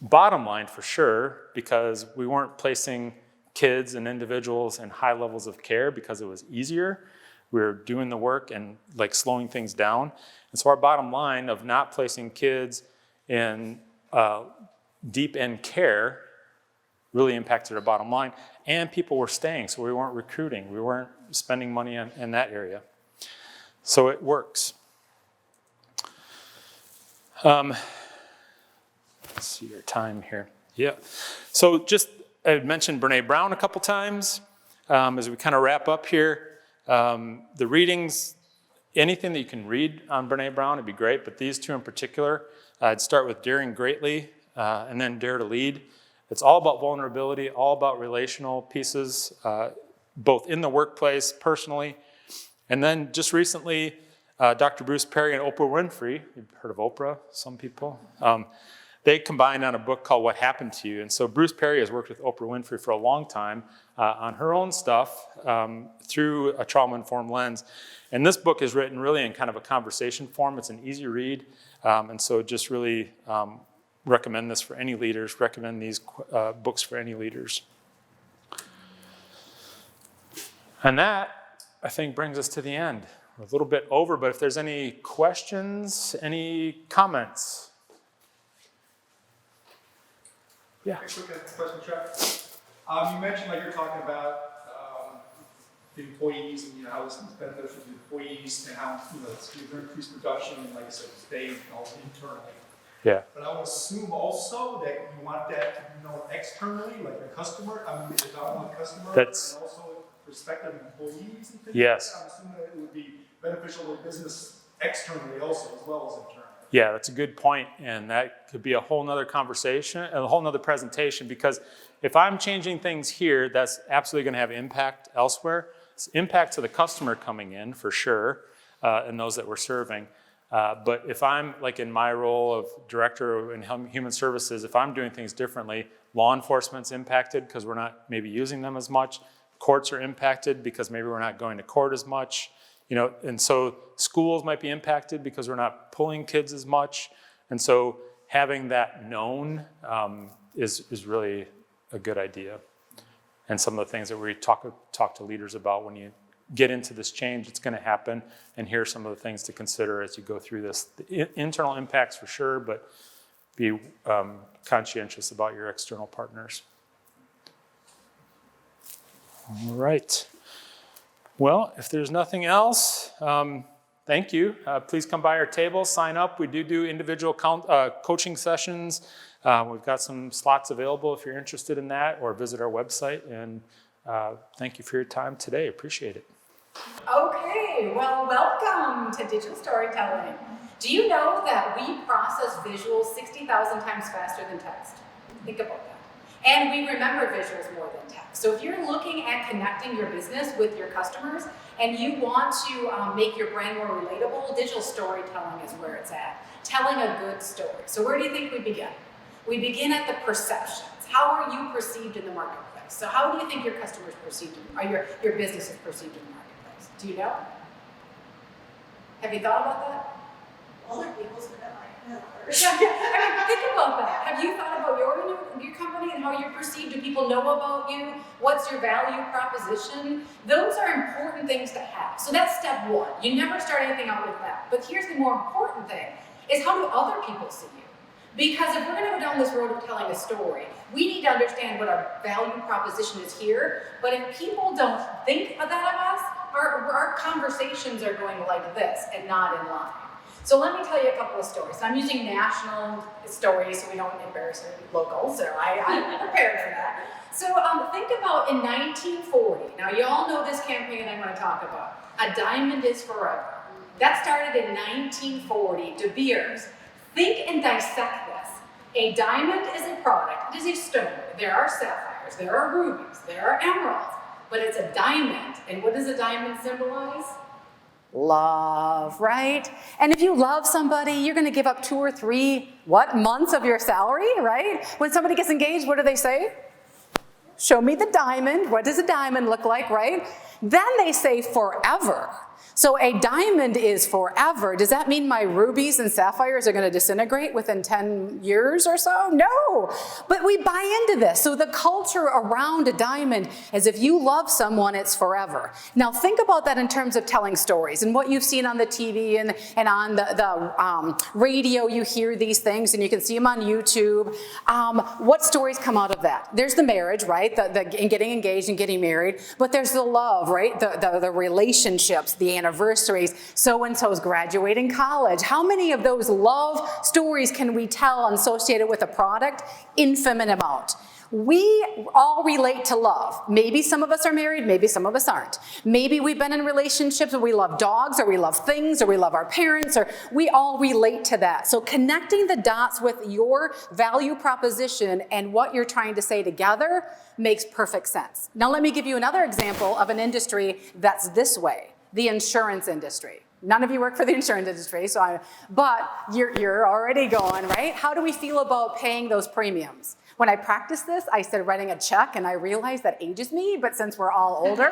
bottom line for sure, because we weren't placing kids and individuals in high levels of care because it was easier. We were doing the work and slowing things down. And so our bottom line of not placing kids in deep end care really impacted our bottom line. And people were staying, so we weren't recruiting. We weren't spending money in that area. So it works. Let's see your time here. Yeah. So I mentioned Brene Brown a couple times as we kind of wrap up here. The readings, anything that you can read on Brene Brown would be great, but these two in particular, I'd start with Daring Greatly. and then Dare to Lead. It's all about vulnerability, all about relational pieces, both in the workplace, personally. And then just recently, Dr. Bruce Perry and Oprah Winfrey, you've heard of Oprah, some people, they combined on a book called What Happened to You. And so Bruce Perry has worked with Oprah Winfrey for a long time on her own stuff through a trauma-informed lens. And this book is written really in kind of a conversation form. It's an easy read. And so just really recommend this for any leaders, recommend these books for any leaders. And that, I think, brings us to the end. We're a little bit over, but if there's any questions, any comments? Yeah. A quick question, Chuck. You mentioned, like, you're talking about the employees and how this is beneficial to the employees and how it's going to increase production and, like I said, stay all internally. Yeah. But I would assume also that you want that to be known externally, like your customer. I mean, if I want a customer and also prospective employees and things. Yes. Like that, I'm assuming that it would be beneficial to business externally also as well as internally. Yeah, that's a good point, and that could be a whole nother conversation, a whole nother presentation, because if I'm changing things here, that's absolutely going to have impact elsewhere. It's impact to the customer coming in, for sure, and those that we're serving. But if I'm, like in my role of director in human services, if I'm doing things differently, law enforcement's impacted because we're not maybe using them as much. Courts are impacted because maybe we're not going to court as much. And so schools might be impacted because we're not pulling kids as much. And so having that known is really a good idea. And some of the things that we talk to leaders about when you get into this change, it's going to happen. And here are some of the things to consider as you go through this. The internal impacts for sure, but be conscientious about your external partners. All right. Well, if there's nothing else, thank you. Please come by our table, sign up. We do individual coaching sessions. We've got some slots available if you're interested in that, or visit our website. And thank you for your time today. Appreciate it. Okay, well, welcome to digital storytelling. Do you know that we process visuals 60,000 times faster than text? Think about that. And we remember visuals more than text. So if you're looking at connecting your business with your customers and you want to make your brand more relatable, digital storytelling is where it's at. Telling a good story. So where do you think we begin? We begin at the perceptions. How are you perceived in the marketplace? So how do you think your customers perceived, or your business is perceived in the marketplace? Do you know? Have you thought about that? Older people's been at my Yeah, I mean, think about that. Have you thought about your company and how you're perceived? Do people know about you? What's your value proposition? Those are important things to have. So that's step one. You never start anything out with that. But here's the more important thing, is how do other people see you? Because if we're going to go down this road of telling a story, we need to understand what our value proposition is here. But if people don't think of that of us, our conversations are going like this and not in line. So let me tell you a couple of stories. I'm using national stories so we don't embarrass locals, so I'm prepared for that. So think about in 1940. Now you all know this campaign I'm going to talk about. A diamond is forever. That started in 1940. De Beers. Think and dissect this. A diamond is a product. It is a stone. There are sapphires. There are rubies. There are emeralds. But it's a diamond. And what does a diamond symbolize? Love, right? And if you love somebody, you're going to give up 2 or 3, months of your salary, right? When somebody gets engaged, what do they say? Show me the diamond. What does a diamond look like, right? Then they say forever. So a diamond is forever. Does that mean my rubies and sapphires are going to disintegrate within 10 years or so? No. But we buy into this. So the culture around a diamond is if you love someone, it's forever. Now think about that in terms of telling stories and what you've seen on the TV and on the radio. You hear these things and you can see them on YouTube. What stories come out of that? There's the marriage, right? The getting engaged and getting married. But there's the love, right? The relationships, the anniversaries, so-and-so's graduating college. How many of those love stories can we tell associated with a product? Infinite amount. We all relate to love. Maybe some of us are married, maybe some of us aren't. Maybe we've been in relationships where we love dogs, or we love things, or we love our parents, or we all relate to that. So connecting the dots with your value proposition and what you're trying to say together makes perfect sense. Now let me give you another example of an industry that's this way, the insurance industry. None of you work for the insurance industry, but you're already going, right? How do we feel about paying those premiums? When I practiced this, I started writing a check, and I realized that ages me, but since we're all older,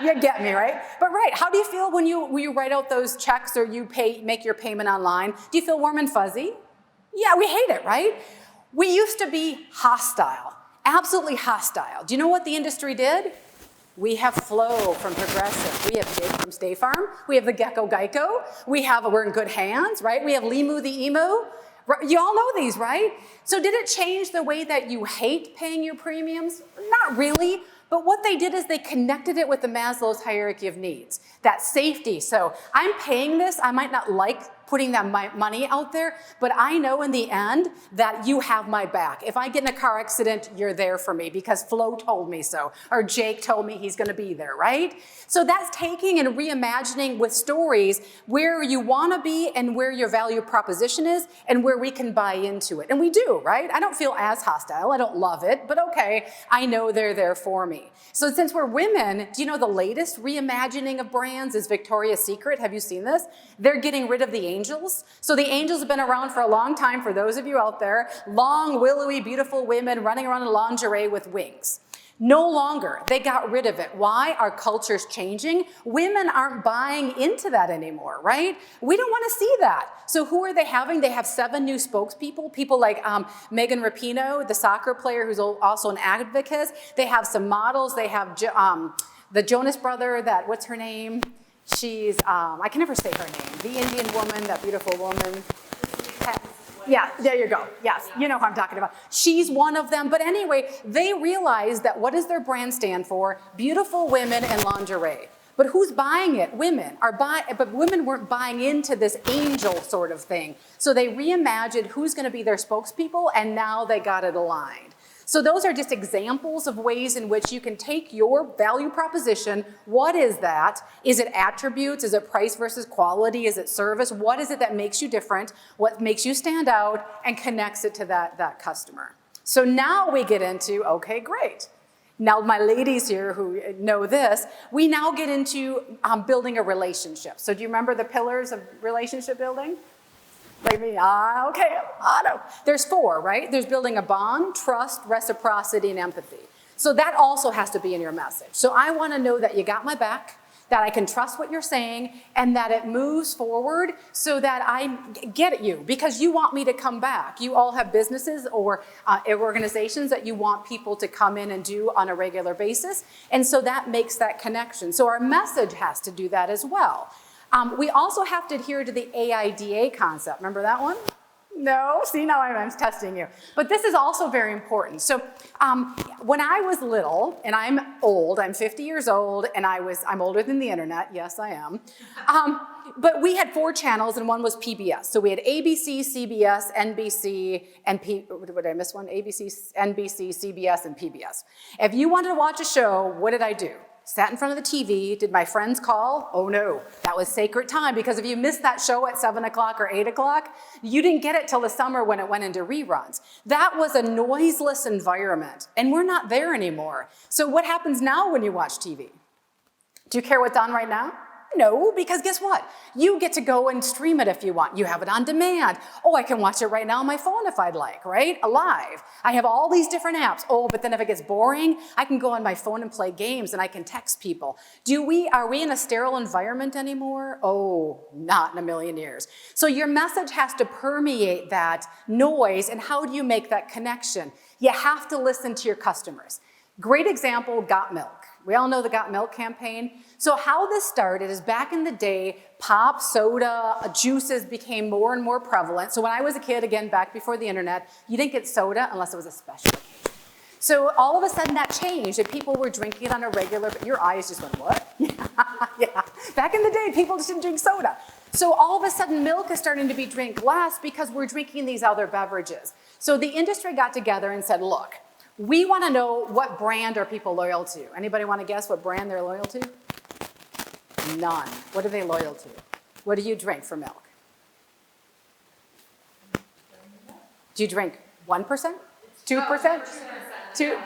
you get me, right? But right, how do you feel when you write out those checks or you make your payment online? Do you feel warm and fuzzy? Yeah, we hate it, right? We used to be hostile, absolutely hostile. Do you know what the industry did? We have Flo from Progressive. We have Jake from State Farm. We have the Gecko Geico. We're in good hands, right? We have Limu the Emu. You all know these, right? So did it change the way that you hate paying your premiums? Not really. But what they did is they connected it with the Maslow's hierarchy of needs, that safety. So I'm paying this. I might not like putting that money out there, but I know in the end that you have my back. If I get in a car accident, you're there for me because Flo told me so, or Jake told me he's gonna be there, right? So that's taking and reimagining with stories where you wanna be and where your value proposition is and where we can buy into it. And we do, right? I don't feel as hostile, I don't love it, but okay, I know they're there for me. So since we're women, do you know the latest reimagining of brands is Victoria's Secret? Have you seen this? They're getting rid of the angels. So the angels have been around for a long time, for those of you out there, long, willowy, beautiful women running around in lingerie with wings. No longer. They got rid of it. Why? Our culture's changing. Women aren't buying into that anymore, right? We don't want to see that. So who are they having? They have 7 new spokespeople, people like Megan Rapinoe, the soccer player who's also an advocate. They have some models. They have the Jonas brother, what's her name? She's, I can never say her name. The Indian woman, that beautiful woman. Yeah, there you go. Yes, you know who I'm talking about. She's one of them. But anyway, they realized that what does their brand stand for? Beautiful women in lingerie. But who's buying it? Women are buying, but women weren't buying into this angel sort of thing. So they reimagined who's going to be their spokespeople, and now they got it aligned. So those are just examples of ways in which you can take your value proposition. What is that? Is it attributes? Is it price versus quality? Is it service? What is it that makes you different? What makes you stand out and connects it to that customer? So now we get into, okay, great. Now my ladies here who know this, we now get into building a relationship. So do you remember the pillars of relationship building? Like me, okay, no. There's 4, right? There's building a bond, trust, reciprocity, and empathy. So that also has to be in your message. So I want to know that you got my back, that I can trust what you're saying, and that it moves forward so that I get you, because you want me to come back. You all have businesses or organizations that you want people to come in and do on a regular basis, and so that makes that connection. So our message has to do that as well. We also have to adhere to the AIDA concept. Remember that one? No? See, now I'm testing you. But this is also very important. So when I was little, and I'm old, I'm 50 years old, and I'm older than the internet. Yes, I am. But we had 4 channels, and one was PBS. So we had ABC, CBS, NBC, and did I miss one? ABC, NBC, CBS, and PBS. If you wanted to watch a show, what did I do? Sat in front of the TV. Did my friends call? Oh no, that was sacred time, because if you missed that show at 7 o'clock or 8 o'clock, you didn't get it till the summer when it went into reruns. That was a noiseless environment, and we're not there anymore. So what happens now when you watch TV? Do you care what's on right now? No, because guess what? You get to go and stream it if you want. You have it on demand. Oh, I can watch it right now on my phone if I'd like, right? Alive. I have all these different apps. Oh, but then if it gets boring, I can go on my phone and play games, and I can text people. Are we in a sterile environment anymore? Oh, not in a million years. So your message has to permeate that noise, and how do you make that connection? You have to listen to your customers. Great example, Got Milk. We all know the Got Milk campaign. So how this started is back in the day, pop, soda, juices became more and more prevalent. So when I was a kid, again, back before the internet, you didn't get soda unless it was a special occasion. So all of a sudden that changed, and people were drinking it on a regular, your eyes just went, what? Yeah. Back in the day, people just didn't drink soda. So all of a sudden milk is starting to be drank less because we're drinking these other beverages. So the industry got together and said, look, We want to know what brand are people loyal to. Anybody want to guess what brand they're loyal to? None. What are they loyal to? What do you drink for milk? Do you drink 1%? 2%? 2?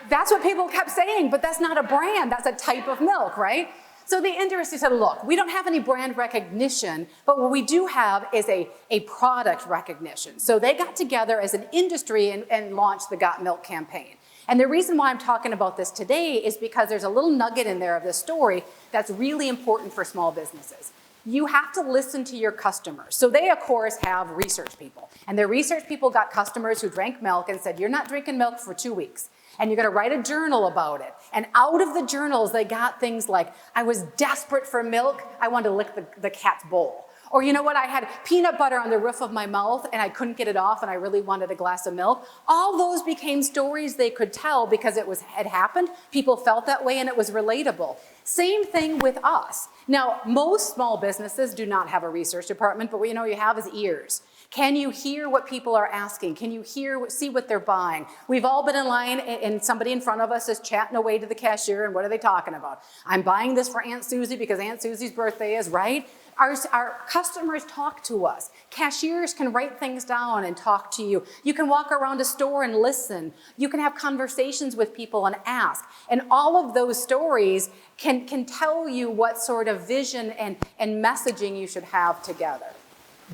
That's what people kept saying, but that's not a brand. That's a type of milk, right? So the industry said, look, we don't have any brand recognition, but what we do have is a product recognition. So they got together as an industry and launched the Got Milk campaign. And the reason why I'm talking about this today is because there's a little nugget in there of this story that's really important for small businesses. You have to listen to your customers. So they, of course, have research people. And their research people got customers who drank milk and said, you're not drinking milk for 2 weeks. And you're gonna write a journal about it. And out of the journals, they got things like, I was desperate for milk, I wanted to lick the cat's bowl. Or you know what, I had peanut butter on the roof of my mouth and I couldn't get it off and I really wanted a glass of milk. All those became stories they could tell because it had happened, people felt that way and it was relatable. Same thing with us. Now, most small businesses do not have a research department, but what you have is ears. Can you hear what people are asking? Can you see what they're buying? We've all been in line and somebody in front of us is chatting away to the cashier and what are they talking about? I'm buying this for Aunt Susie because Aunt Susie's birthday is, right? Our customers talk to us. Cashiers can write things down and talk to you. You can walk around a store and listen. You can have conversations with people and ask. And all of those stories can tell you what sort of vision and messaging you should have together.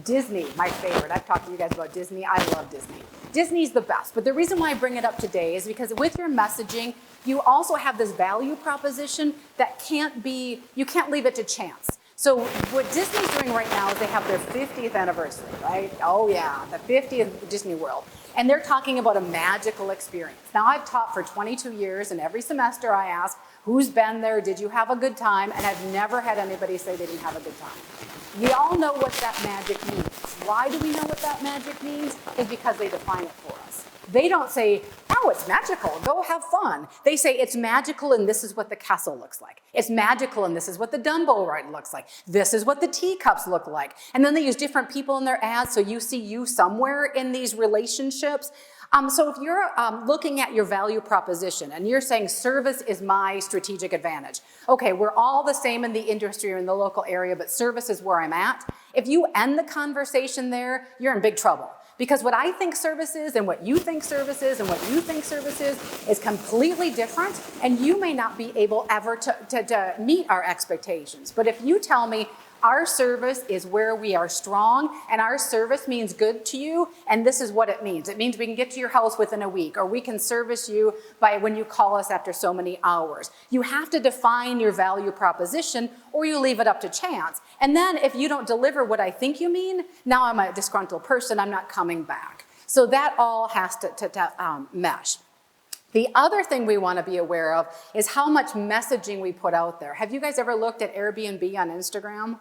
Disney, my favorite. I've talked to you guys about Disney. I love Disney. Disney's the best. But the reason why I bring it up today is because with your messaging, you also have this value proposition that you can't leave it to chance. So what Disney's doing right now is they have their 50th anniversary, right? Oh yeah, the 50th Disney World. And they're talking about a magical experience. Now I've taught for 22 years and every semester I ask, who's been there? Did you have a good time? And I've never had anybody say they didn't have a good time. We all know what that magic means. Why do we know what that magic means? Is because they define it for us. They don't say, oh, it's magical, go have fun. They say it's magical and this is what the castle looks like. It's magical and this is what the Dumbo ride looks like. This is what the teacups look like. And then they use different people in their ads so you see you somewhere in these relationships. So if you're looking at your value proposition and you're saying service is my strategic advantage, okay, we're all the same in the industry or in the local area, but service is where I'm at. If you end the conversation there, you're in big trouble. Because what I think service is and what you think service is and what you think service is completely different, and you may not be able ever to meet our expectations. But if you tell me, our service is where we are strong, and our service means good to you, and this is what it means. It means we can get to your house within a week, or we can service you by when you call us after so many hours. You have to define your value proposition, or you leave it up to chance. And then if you don't deliver what I think you mean, now I'm a disgruntled person, I'm not coming back. So that all has to mesh. The other thing we want to be aware of is how much messaging we put out there. Have you guys ever looked at Airbnb on Instagram?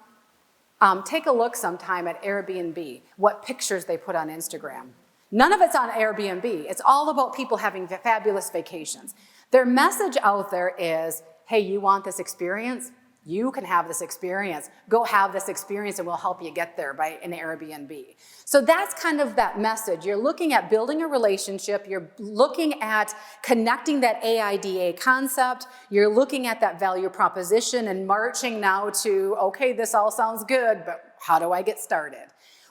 Take a look sometime at Airbnb, what pictures they put on Instagram. None of it's on Airbnb. It's all about people having fabulous vacations. Their message out there is, hey, you want this experience? You can have this experience. Go have this experience and we'll help you get there by an Airbnb. So that's kind of that message. You're looking at building a relationship. You're looking at connecting that AIDA concept. You're looking at that value proposition and marching now to, okay, this all sounds good, but how do I get started?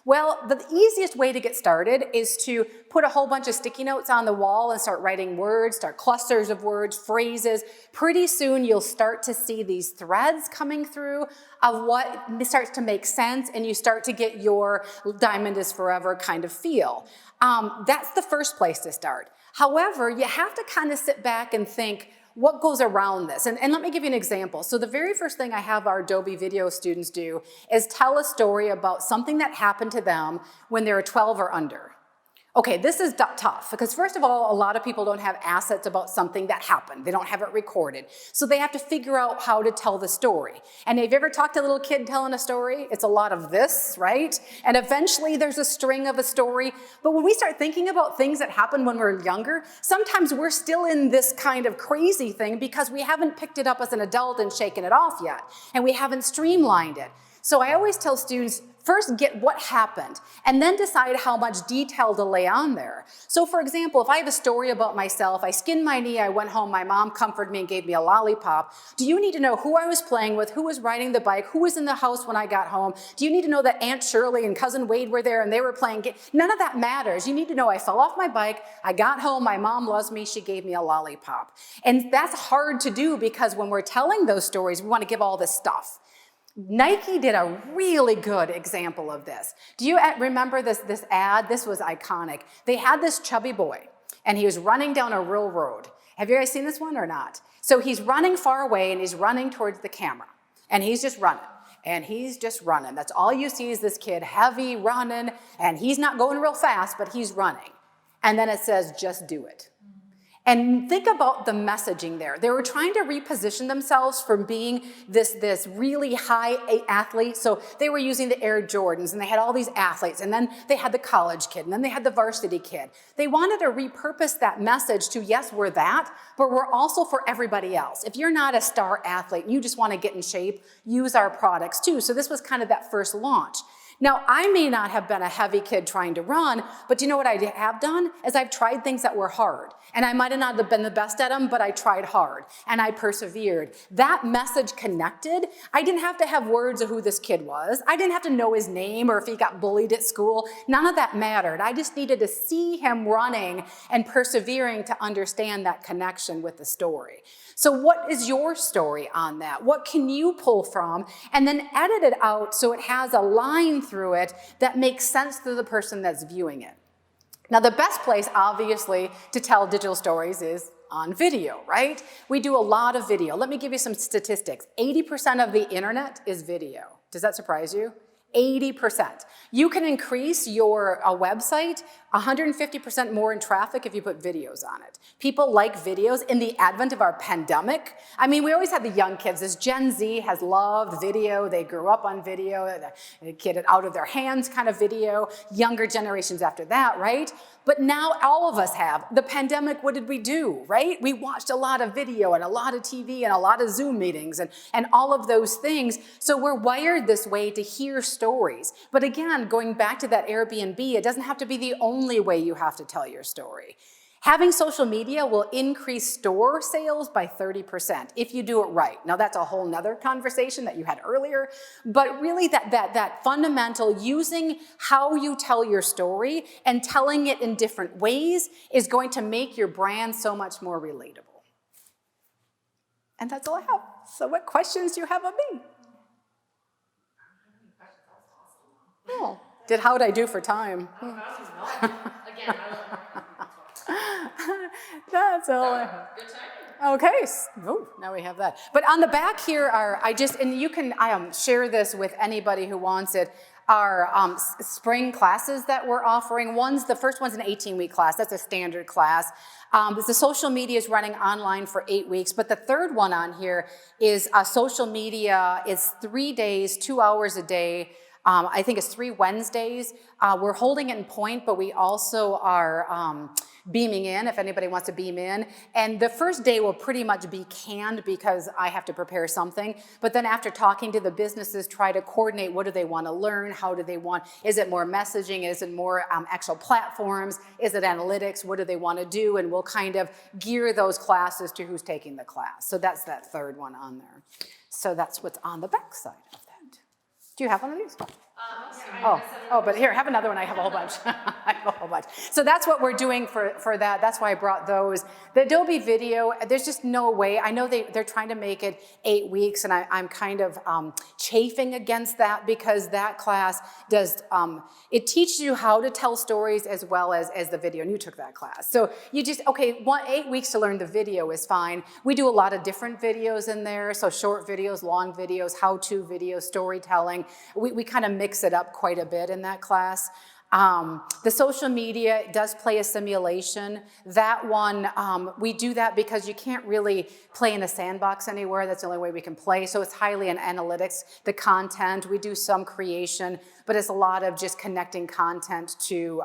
Well, the easiest way to get started is to put a whole bunch of sticky notes on the wall and start writing words, start clusters of words, phrases. Pretty soon you'll start to see these threads coming through of what starts to make sense, and you start to get your diamond is forever kind of feel. That's the first place to start. However, you have to kind of sit back and think, what goes around this? And let me give you an example. So the very first thing I have our Adobe video students do is tell a story about something that happened to them when they were 12 or under. Okay, this is tough because first of all, a lot of people don't have assets about something that happened. They don't have it recorded. So they have to figure out how to tell the story. And have you ever talked to a little kid telling a story? It's a lot of this, right? And eventually there's a string of a story. But when we start thinking about things that happened when we're younger, sometimes we're still in this kind of crazy thing because we haven't picked it up as an adult and shaken it off yet. And we haven't streamlined it. So I always tell students, first get what happened, and then decide how much detail to lay on there. So for example, if I have a story about myself, I skinned my knee, I went home, my mom comforted me and gave me a lollipop, do you need to know who I was playing with, who was riding the bike, who was in the house when I got home? Do you need to know that Aunt Shirley and Cousin Wade were there and they were playing games? None of that matters. You need to know I fell off my bike, I got home, my mom loves me, she gave me a lollipop. And that's hard to do because when we're telling those stories, we want to give all this stuff. Nike did a really good example of this. Do you remember this ad? This was iconic. They had this chubby boy, and he was running down a rural road. Have you guys seen this one or not? So he's running far away, and he's running towards the camera, and he's just running. And he's just running. That's all you see is this kid heavy running, and he's not going real fast, but he's running. And then it says, just do it. And think about the messaging there. They were trying to reposition themselves from being this really high athlete. So they were using the Air Jordans, and they had all these athletes, and then they had the college kid, and then they had the varsity kid. They wanted to repurpose that message to, yes, we're that, but we're also for everybody else. If you're not a star athlete and you just want to get in shape, use our products too. So this was kind of that first launch. Now, I may not have been a heavy kid trying to run, but you know what I have done? Is I've tried things that were hard. And I might have not have been the best at them, but I tried hard and I persevered. That message connected. I didn't have to have words of who this kid was. I didn't have to know his name or if he got bullied at school. None of that mattered. I just needed to see him running and persevering to understand that connection with the story. So what is your story on that? What can you pull from and then edit it out so it has a line through it that makes sense to the person that's viewing it? Now, the best place, obviously, to tell digital stories is on video, right? We do a lot of video. Let me give you some statistics. 80% of the internet is video. Does that surprise you? 80%. You can increase your website 150% more in traffic if you put videos on it. People like videos. In the advent of our pandemic, I mean, we always had the young kids. This Gen Z has loved video. They grew up on video, the kid it out of their hands kind of video. Younger generations after that, right? But now all of us have. The pandemic, what did we do, right? We watched a lot of video and a lot of TV and a lot of Zoom meetings and all of those things. So we're wired this way to hear stories. But again, going back to that Airbnb, it doesn't have to be the only way you have to tell your story. Having social media will increase store sales by 30% if you do it right. Now that's a whole nother conversation that you had earlier, but really that fundamental using how you tell your story and telling it in different ways is going to make your brand so much more relatable. And that's all I have. So what questions do you have of me? Oh, how would I do for time? Again, That's all I have. good time. Okay, oh, now we have that. But on the back here are, and you can share this with anybody who wants it, our spring classes that we're offering. The first one's an 18-week class. That's a standard class. The social media is running online for 8 weeks, but the third one on here is social media. It's 3 days, 2 hours a day. I think it's 3 Wednesdays. We're holding it in Point, but we also are beaming in if anybody wants to beam in. And the first day will pretty much be canned because I have to prepare something. But then after talking to the businesses, try to coordinate what do they want to learn, how do they want, is it more messaging, is it more actual platforms, is it analytics, what do they want to do? And we'll kind of gear those classes to who's taking the class. So that's that third one on there. So that's what's on the back side of that. Do you have one of these? But here, have another one. I have a whole bunch. I have a whole bunch. So that's what we're doing for that. That's why I brought those. The Adobe video, there's just no way. I know they're trying to make it 8 weeks, and I'm kind of chafing against that because that class does, it teaches you how to tell stories as well as the video, and you took that class. So you just, 8 weeks to learn the video is fine. We do a lot of different videos in there, so short videos, long videos, how-to videos, storytelling. We kind of mix it up quite a bit in that class. The social media does play a simulation. That one, we do that because you can't really play in a sandbox anywhere. That's the only way we can play. So it's highly in analytics. The content, we do some creation, but it's a lot of just connecting content to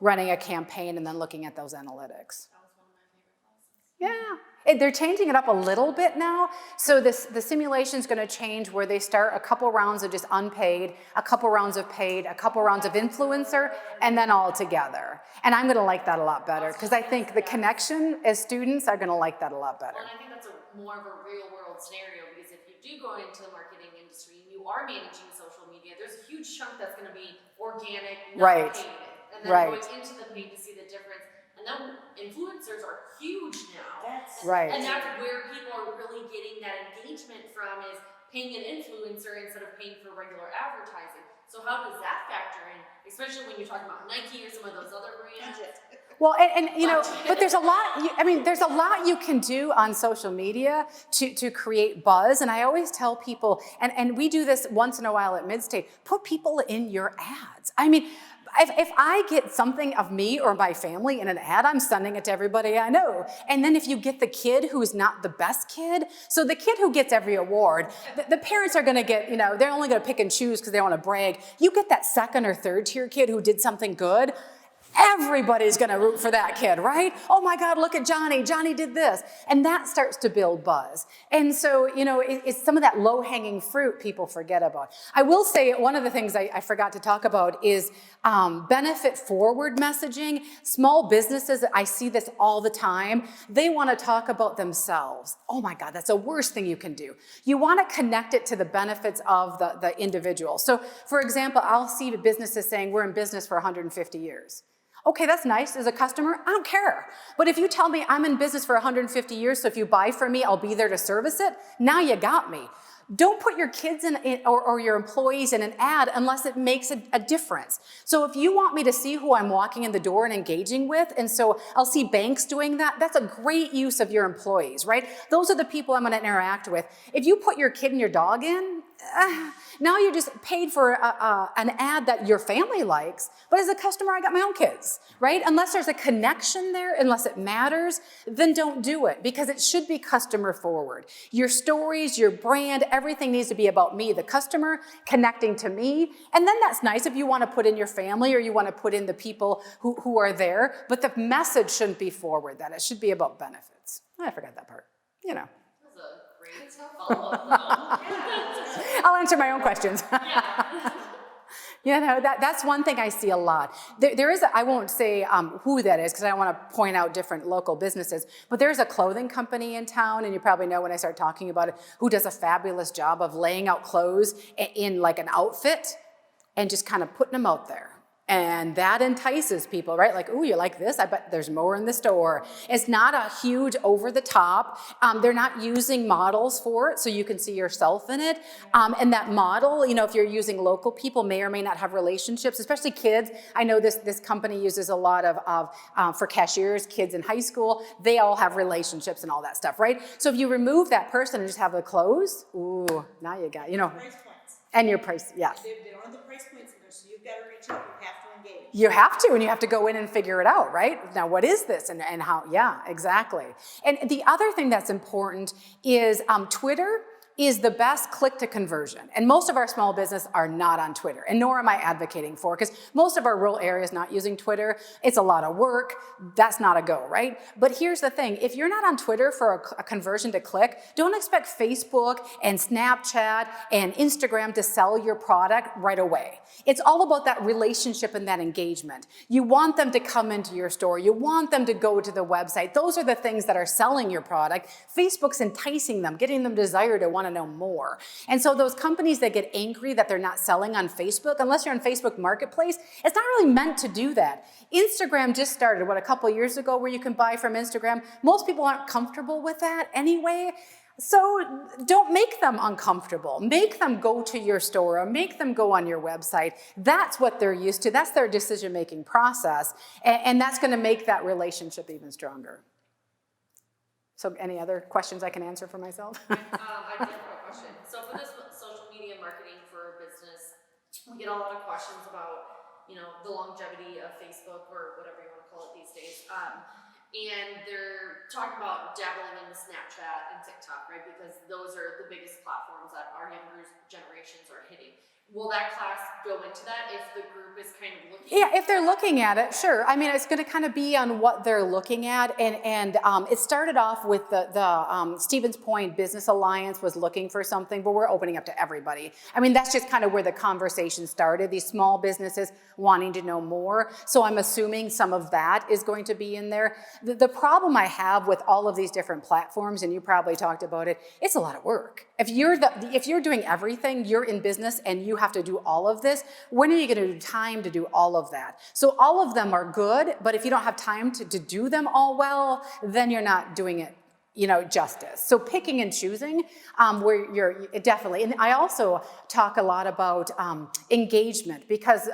running a campaign and then looking at those analytics. That was one of my favorite classes. They're changing it up a little bit now. So the simulation is going to change where they start a couple rounds of just unpaid, a couple rounds of paid, a couple rounds of influencer, and then all together. And I'm going to like that a lot better because I think the connection as students are going to like that a lot better. Well, and I think that's more of a real world scenario because if you do go into the marketing industry and you are managing social media, there's a huge chunk that's going to be organic, not Right. paid. And then Right. going into the paid to see the difference. And then influencers are huge now. Right. And that's where people are really getting that engagement from is paying an influencer instead of paying for regular advertising. So how does that factor in, especially when you're talking about Nike or some of those other brands? Well, and you know, but there's a lot, there's a lot you can do on social media to create buzz. And I always tell people, and we do this once in a while at Midstate, put people in your ads. I mean, if I get something of me or my family in an ad, I'm sending it to everybody I know. And then if you get the kid who's not the best kid, so the kid who gets every award, the parents are gonna get, they're only gonna pick and choose because they wanna brag. You get that second or third tier kid who did something good, everybody's gonna root for that kid, right? Oh my God, look at Johnny. Johnny did this. And that starts to build buzz. And so, it's some of that low-hanging fruit people forget about. I will say one of the things I forgot to talk about is benefit forward messaging. Small businesses, I see this all the time, they wanna talk about themselves. Oh my God, that's the worst thing you can do. You wanna connect it to the benefits of the individual. So for example, I'll see businesses saying we're in business for 150 years. Okay, that's nice. As a customer, I don't care. But if you tell me I'm in business for 150 years, so if you buy from me, I'll be there to service it, now you got me. Don't put your kids or your employees in an ad unless it makes a difference. So if you want me to see who I'm walking in the door and engaging with, and so I'll see banks doing that, that's a great use of your employees, right? Those are the people I'm gonna interact with. If you put your kid and your dog in, now you just paid for an ad that your family likes, but as a customer, I got my own kids, right? Unless there's a connection there, unless it matters, then don't do it because it should be customer forward. Your stories, your brand, everything needs to be about me, the customer, connecting to me. And then that's nice if you want to put in your family or you want to put in the people who are there, but the message shouldn't be forward, that it should be about benefits. I forgot that part, That was a great follow-up though. I'll answer my own questions. That's one thing I see a lot. There is, I won't say who that is because I don't want to point out different local businesses, but there's a clothing company in town, and you probably know when I start talking about it, who does a fabulous job of laying out clothes in like an outfit and just kind of putting them out there. And that entices people, right? Like, ooh, you like this? I bet there's more in the store. It's not a huge over the top. They're not using models for it, so you can see yourself in it. And that model, if you're using local people, may or may not have relationships, especially kids. I know this company uses a lot of for cashiers, kids in high school. They all have relationships and all that stuff, right? So if you remove that person and just have the clothes, ooh, now you got, Price points. and your price, yeah. They don't have the price points in there, so you've got to reach out, you have to engage. You have to, and you have to go in and figure it out, right? Now, what is this and how, yeah, exactly. And the other thing that's important is Twitter is the best click to conversion. And most of our small business are not on Twitter, and nor am I advocating for, because most of our rural areas not using Twitter. It's a lot of work. That's not a go, right? But here's the thing. If you're not on Twitter for a conversion to click, don't expect Facebook and Snapchat and Instagram to sell your product right away. It's all about that relationship and that engagement. You want them to come into your store. You want them to go to the website. Those are the things that are selling your product. Facebook's enticing them, getting them desire to want to know more. And so those companies that get angry that they're not selling on Facebook, unless you're on Facebook Marketplace, it's not really meant to do that. Instagram just started, a couple of years ago, where you can buy from Instagram. Most people aren't comfortable with that anyway. So don't make them uncomfortable. Make them go to your store or make them go on your website. That's what they're used to. That's their decision-making process. And that's going to make that relationship even stronger. So any other questions I can answer for myself? I do have a question. So for this social media marketing for business, we get a lot of questions about, the longevity of Facebook or whatever you want to call it these days. And they're talking about dabbling into Snapchat and TikTok, right? Because those are the biggest platforms that our younger generations are hitting. Will that class go into that if the group is kind of looking. Yeah, if they're looking at it, sure. I mean, it's going to kind of be on what they're looking at, and it started off with the Stevens Point Business Alliance was looking for something, but we're opening up to everybody. I mean, that's just kind of where the conversation started. These small businesses wanting to know more, so I'm assuming some of that is going to be in there. The problem I have with all of these different platforms, and you probably talked about it, it's a lot of work. If you're doing everything, you're in business and you have to do all of this, when are you going to do time to do all of that? So all of them are good, but if you don't have time to do them all well, then you're not doing it, justice. So picking and choosing, where you're definitely, and I also talk a lot about engagement, because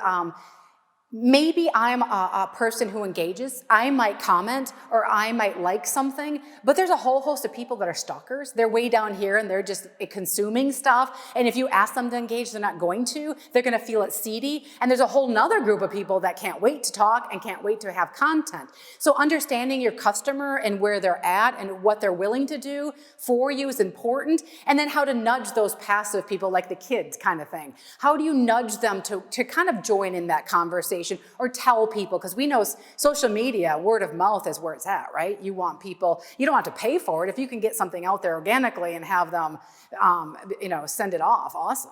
maybe I'm a person who engages. I might comment or I might like something, but there's a whole host of people that are stalkers. They're way down here and they're just consuming stuff. And if you ask them to engage, they're not going to. They're going to feel it seedy. And there's a whole nother group of people that can't wait to talk and can't wait to have content. So understanding your customer and where they're at and what they're willing to do for you is important. And then how to nudge those passive people, like the kids kind of thing. How do you nudge them to kind of join in that conversation? Or tell people, because we know social media, word of mouth is where it's at, right? You want people, you don't have to pay for it. If you can get something out there organically and have them, send it off, awesome.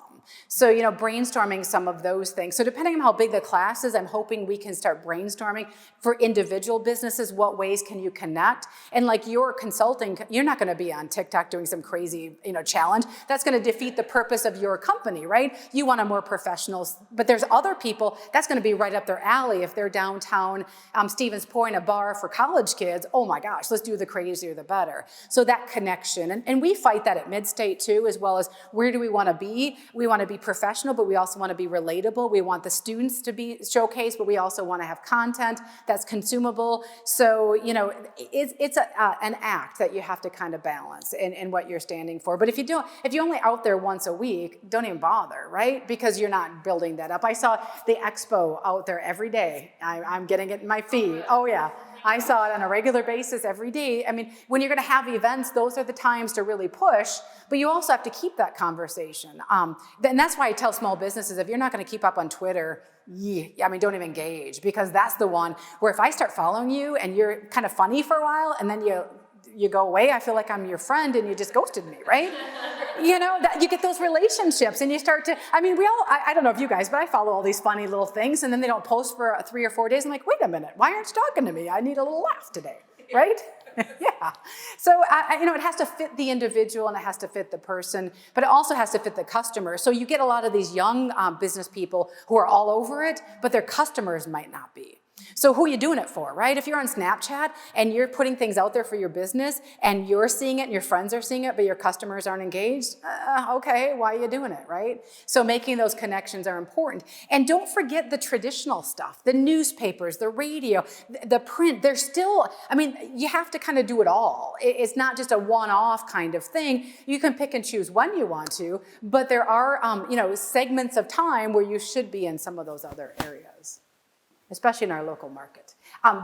So, brainstorming some of those things. So depending on how big the class is, I'm hoping we can start brainstorming for individual businesses. What ways can you connect? And like your consulting, you're not going to be on TikTok doing some crazy, challenge. That's going to defeat the purpose of your company, right? You want a more professional, but there's other people, that's going to be right up their alley. If they're downtown, Stevens Point, a bar for college kids, oh my gosh, let's do the crazier the better. So that connection, and we fight that at Midstate too, as well as where do we want to be? We want to be professional, but we also want to be relatable. We want the students to be showcased, but we also want to have content that's consumable. So, it's an act that you have to kind of balance in what you're standing for. But if you're only out there once a week, don't even bother, right? Because you're not building that up. I saw the Expo out there every day. I'm getting it in my feed. Oh yeah. I saw it on a regular basis every day. I mean, when you're going to have events, those are the times to really push, but you also have to keep that conversation. And that's why I tell small businesses, if you're not going to keep up on Twitter, don't even engage, because that's the one where if I start following you and you're kind of funny for a while and then you go away, I feel like I'm your friend and you just ghosted me, right? That you get those relationships and you start to, I don't know if you guys, but I follow all these funny little things and then they don't post for 3 or 4 days. I'm like, wait a minute, why aren't you talking to me? I need a little laugh today, right? Yeah. So, it has to fit the individual and it has to fit the person, but it also has to fit the customer. So you get a lot of these young business people who are all over it, but their customers might not be. So who are you doing it for, right? If you're on Snapchat and you're putting things out there for your business and you're seeing it and your friends are seeing it, but your customers aren't engaged, okay, why are you doing it, right? So making those connections are important. And don't forget the traditional stuff, the newspapers, the radio, the print. They're still, you have to kind of do it all. It's not just a one-off kind of thing. You can pick and choose when you want to, but there are, segments of time where you should be in some of those other areas, especially in our local market.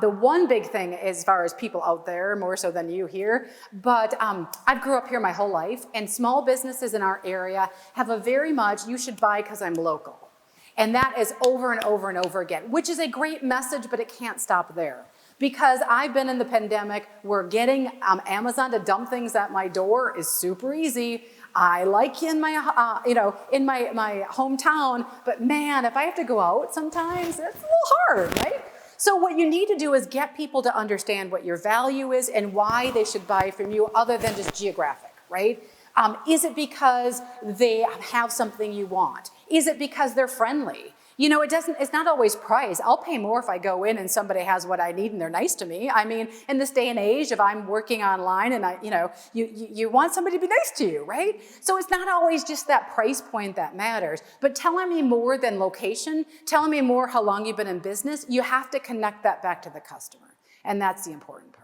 The one big thing as far as people out there, more so than you here, but I've grew up here my whole life, and small businesses in our area have a very much, you should buy because I'm local. And that is over and over and over again, which is a great message, but it can't stop there. Because I've been in the pandemic where getting Amazon to dump things at my door is super easy. I like in my, in my hometown, but man, if I have to go out sometimes, it's a little hard, right? So what you need to do is get people to understand what your value is and why they should buy from you other than just geographic, right? Is it because they have something you want? Is it because they're friendly? It's not always price. I'll pay more if I go in and somebody has what I need and they're nice to me. In this day and age, if I'm working online and you want somebody to be nice to you, right? So it's not always just that price point that matters, but telling me more than location, telling me more how long you've been in business, you have to connect that back to the customer. And that's the important part.